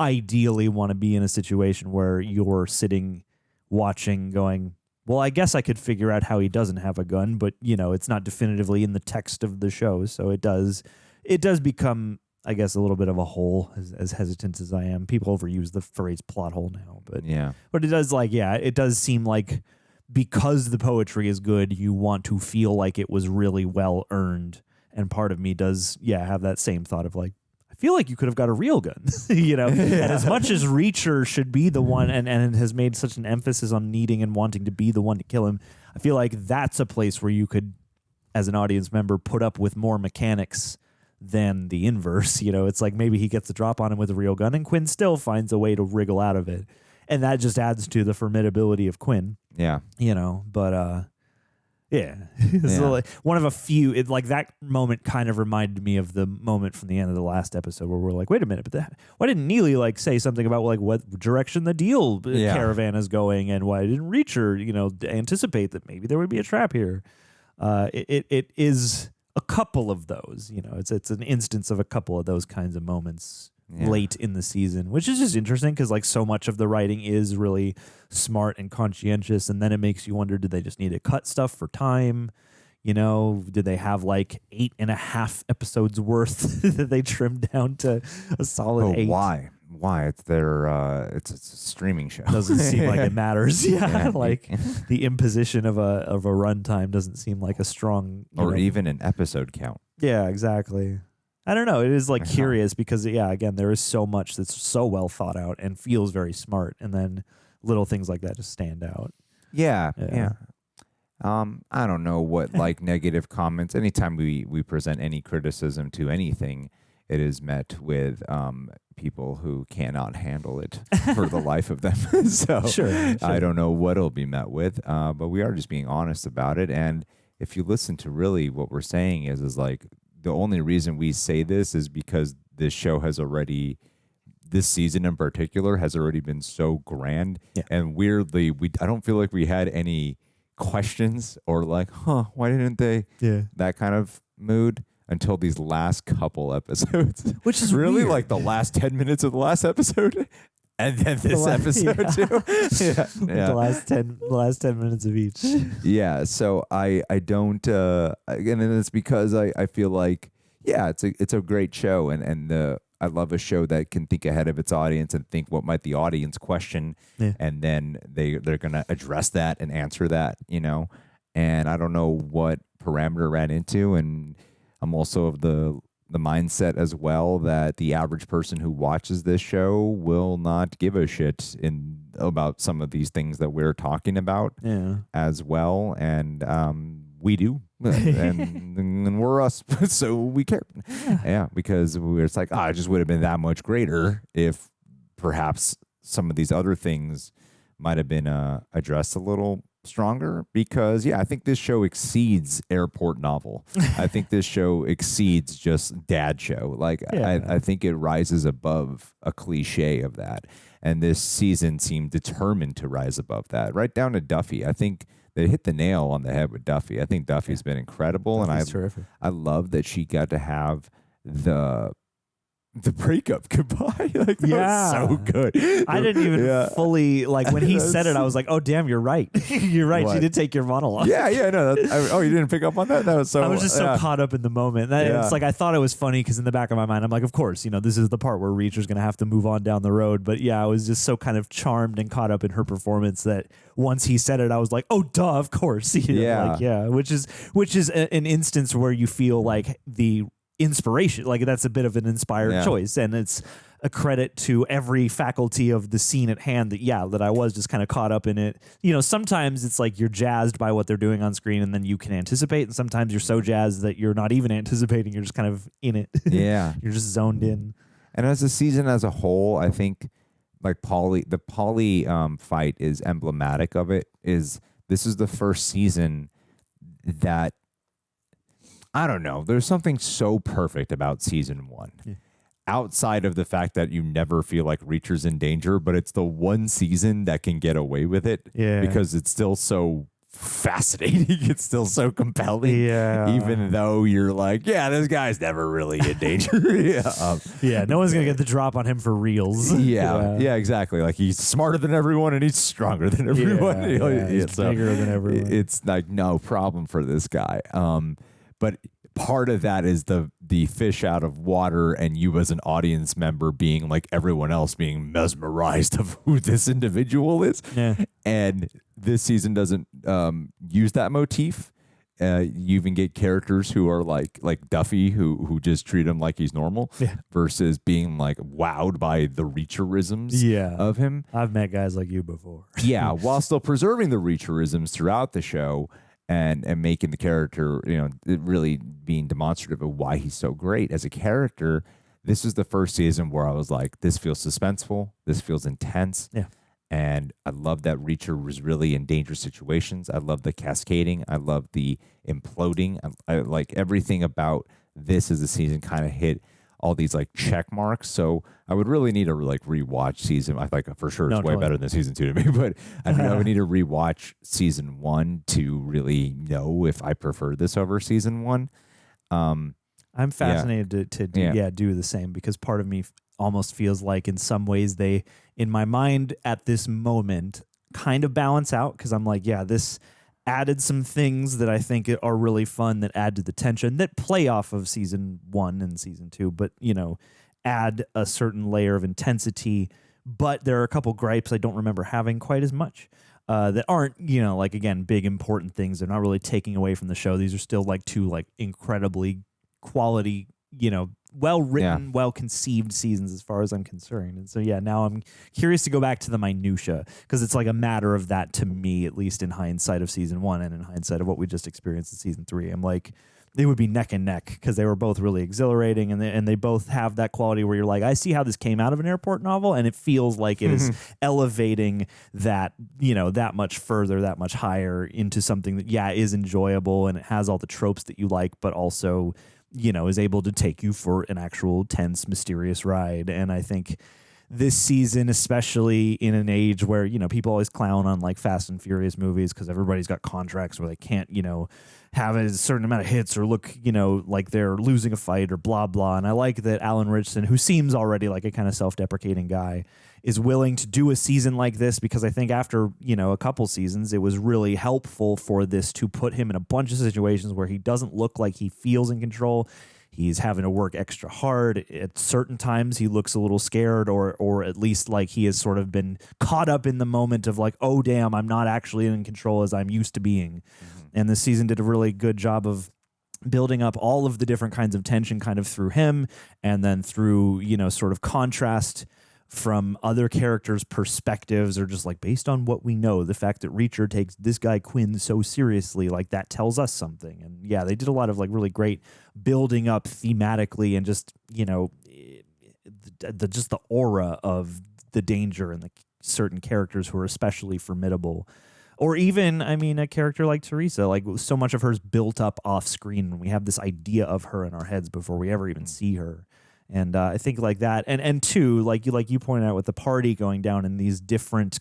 ideally want to be in a situation where you're sitting watching going, well, I guess I could figure out how he doesn't have a gun, but you know, it's not definitively in the text of the show. So it does become, I guess, a little bit of a hole, as hesitant as I am. People overuse the phrase plot hole now, but it does it does seem like because the poetry is good, you want to feel like it was really well earned. And part of me does, have that same thought of like, I feel like you could have got a real gun, you know? And as much as Reacher should be the one and has made such an emphasis on needing and wanting to be the one to kill him, I feel like that's a place where you could, as an audience member, put up with more mechanics than the inverse. You know, it's like maybe he gets the drop on him with a real gun and Quinn still finds a way to wriggle out of it. And that just adds to the formidability of Quinn. Yeah. You know, but So like one of a few, like that moment kind of reminded me of the moment from the end of the last episode where we're like, wait a minute, but why didn't Neagley like say something about like what direction the deal caravan is going, and why didn't Reacher, you know, anticipate that maybe there would be a trap here? It is a couple of those, you know, it's an instance of a couple of those kinds of moments late in the season, which is just interesting because like so much of the writing is really smart and conscientious, and then it makes you wonder, did they just need to cut stuff for time? You know, did they have like 8.5 episodes worth that they trimmed down to a solid 8? Why? It's their it's a streaming show. Doesn't seem like it matters. Like the imposition of a runtime doesn't seem like a strong, or even an episode count. Yeah, exactly. I don't know. It is like curious because again, there is so much that's so well thought out and feels very smart, and then little things like that just stand out. Yeah. I don't know what like negative comments. Anytime we present any criticism to anything, it is met with people who cannot handle it for the life of them. So Sure. I don't know what it'll be met with, but we are just being honest about it. And if you listen to really what we're saying is like the only reason we say this is because this show has already, this season in particular, has already been so grand. Yeah. And weirdly, I don't feel like we had any questions or like, why didn't they? Yeah. That kind of mood until these last couple episodes. Which is really weird. like the last 10 minutes of the last episode. And then this episode too. Yeah. The last 10 minutes of each. Yeah. So I don't, and then it's because I feel like, yeah, it's a great show. And I love a show that can think ahead of its audience and think what might the audience question. Yeah. And then they're going to address that and answer that, you know? And I don't know what parameter ran into. And I'm also of the mindset as well that the average person who watches this show will not give a shit about some of these things that we're talking about as well. And we do. and we're us, so we care. Yeah, because it's like, it just would have been that much greater if perhaps some of these other things might have been addressed a little stronger. Because I think this show exceeds airport novel. I think this show exceeds just dad show. Like I think it rises above a cliche of that, and this season seemed determined to rise above that, right down to Duffy. I think they hit the nail on the head with Duffy. I think Duffy's been incredible, Duffy's and terrific. I love that she got to have the breakup goodbye. Like, that was so good. I didn't even fully, like, when he said it, I was like, oh, damn, you're right. You're right. What? She did take your monologue. No. You didn't pick up on that? That was so. I was just so caught up in the moment. It's like I thought it was funny because in the back of my mind, I'm like, of course, this is the part where Reacher's going to have to move on down the road. But I was just so kind of charmed and caught up in her performance that once he said it, I was like, oh, duh, of course. Which is an instance where you feel like the inspiration, like that's a bit of an inspired choice, and it's a credit to every faculty of the scene at hand that I was just kind of caught up in it. Sometimes it's like you're jazzed by what they're doing on screen and then you can anticipate, and sometimes you're so jazzed that you're not even anticipating, you're just kind of in it. You're just zoned in. And as a season as a whole, I think like the Polly fight is emblematic of it. This is the first season that, I don't know, there's something so perfect about season 1. Outside of the fact that you never feel like Reacher's in danger, but it's the one season that can get away with it because it's still so fascinating. It's still so compelling. Even though you're like, this guy's never really in danger. No one's going to get the drop on him for reals. Exactly. Like, he's smarter than everyone and he's stronger than everyone. He's bigger than everyone. It's like no problem for this guy. But part of that is the fish out of water, and you as an audience member being like everyone else being mesmerized of who this individual is. And this season doesn't use that motif. You even get characters who are like Duffy, who just treat him like he's normal, versus being like wowed by the Reacherisms of him. I've met guys like you before. While still preserving the Reacherisms throughout the show. And making the character, it really being demonstrative of why he's so great as a character. This is the first season where I was like, this feels suspenseful. This feels intense. And I love that Reacher was really in dangerous situations. I love the cascading. I love the imploding. I like everything about this as a season kind of hit all these like check marks. So I would really need to like rewatch season. I think for sure it's way better than season 2 to me, but I would need to rewatch season 1 to really know if I prefer this over season 1. I'm fascinated to do the same, because part of me almost feels like in some ways they, in my mind at this moment, kind of balance out, because I'm like, this added some things that I think are really fun that add to the tension that play off of season 1 and season 2, but add a certain layer of intensity. But there are a couple gripes I don't remember having quite as much that aren't, like, again, big important things. They're not really taking away from the show. These are still like two like incredibly quality, well-written, well-conceived seasons as far as I'm concerned. And so, yeah, now I'm curious to go back to the minutia because it's like a matter of that to me, at least in hindsight of season 1 and in hindsight of what we just experienced in season 3. I'm like, they would be neck and neck because they were both really exhilarating, and they both have that quality where you're like, I see how this came out of an airport novel, and it feels like it is elevating that, that much further, that much higher into something that, is enjoyable, and it has all the tropes that you like, but also, is able to take you for an actual tense, mysterious ride. And I think this season, especially in an age where, people always clown on like Fast and Furious movies because everybody's got contracts where they can't, have a certain amount of hits or look, like they're losing a fight or blah, blah. And I like that Alan Ritchson, who seems already like a kind of self-deprecating guy, is willing to do a season like this because I think after, a couple seasons, it was really helpful for this to put him in a bunch of situations where he doesn't look like he feels in control. He's having to work extra hard. At certain times, he looks a little scared or at least like he has sort of been caught up in the moment of like, oh, damn, I'm not actually in control as I'm used to being. And this season did a really good job of building up all of the different kinds of tension kind of through him and then through, sort of contrast from other characters' perspectives or just like based on what we know, the fact that Reacher takes this guy Quinn so seriously, like that tells us something. And yeah, they did a lot of like really great building up thematically and just, just the aura of the danger and the certain characters who are especially formidable. Or even, a character like Teresa, like so much of her's built up off screen and we have this idea of her in our heads before we ever even see her. And I think like that, and two, like you pointed out with the party going down in these different,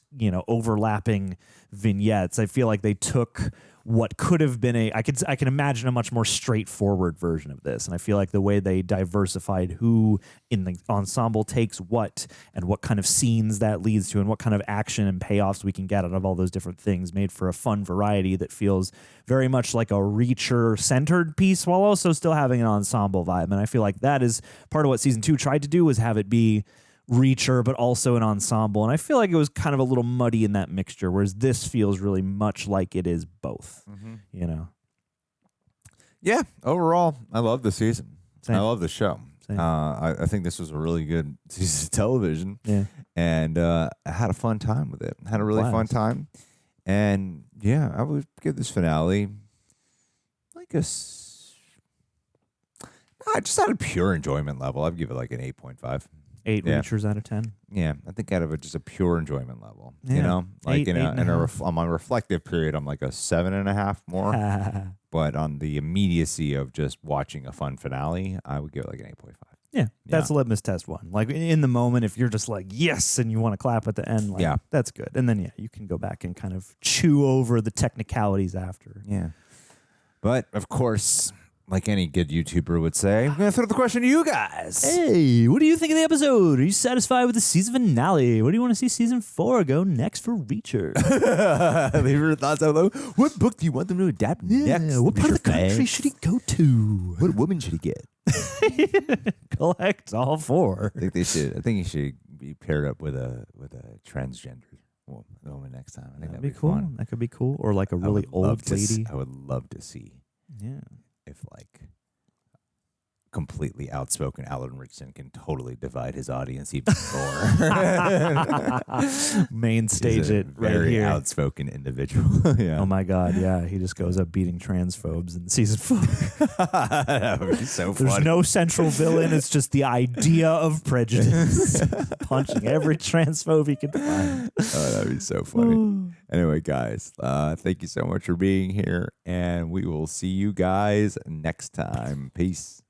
overlapping vignettes, I feel like they took what could have been I can imagine a much more straightforward version of this. And I feel like the way they diversified who in the ensemble takes what and what kind of scenes that leads to and what kind of action and payoffs we can get out of all those different things made for a fun variety that feels very much like a Reacher-centered piece while also still having an ensemble vibe. And I feel like that is part of what season 2 tried to do, was have it be Reacher, but also an ensemble. And I feel like it was kind of a little muddy in that mixture, whereas this feels really much like it is both, Yeah, overall, I love the season. Same. I love the show. I think this was a really good season of television. Yeah. And I had a fun time with it. Had a really fun time. And yeah, I would give this finale like just out of pure enjoyment level, I'd give it like an 8.5. 8 Reachers out of 10. Yeah, I think out of just a pure enjoyment level. Yeah. Like on my reflective period, I'm like a 7.5 more. But on the immediacy of just watching a fun finale, I would give it like an 8.5. Yeah, that's a litmus test one. Like in the moment, if you're just like, yes, and you want to clap at the end, like, that's good. And then, you can go back and kind of chew over the technicalities after. Yeah. But, of course, like any good YouTuber would say, I'm going to throw the question to you guys. Hey, what do you think of the episode? Are you satisfied with the season finale? What do you want to see season 4 go next for Reacher? Leave your thoughts down below. What book do you want them to adapt next? What part of the country should he go to? What woman should he get? Collect all 4. I think they should. I think he should be paired up with a transgender woman next time. I think that'd be cool. Fun. That could be cool. Or like a really old lady. I would love to see. Yeah. If like completely outspoken Alan Ritchson can totally divide his audience even more. Main stage it right very here. Outspoken individual. Yeah. Oh my God, yeah. He just goes up beating transphobes in season 4. That would be so funny. There's no central villain. It's just the idea of prejudice. Punching every transphobe he can find. Oh, that'd be so funny. Anyway, guys, thank you so much for being here, and we will see you guys next time. Peace.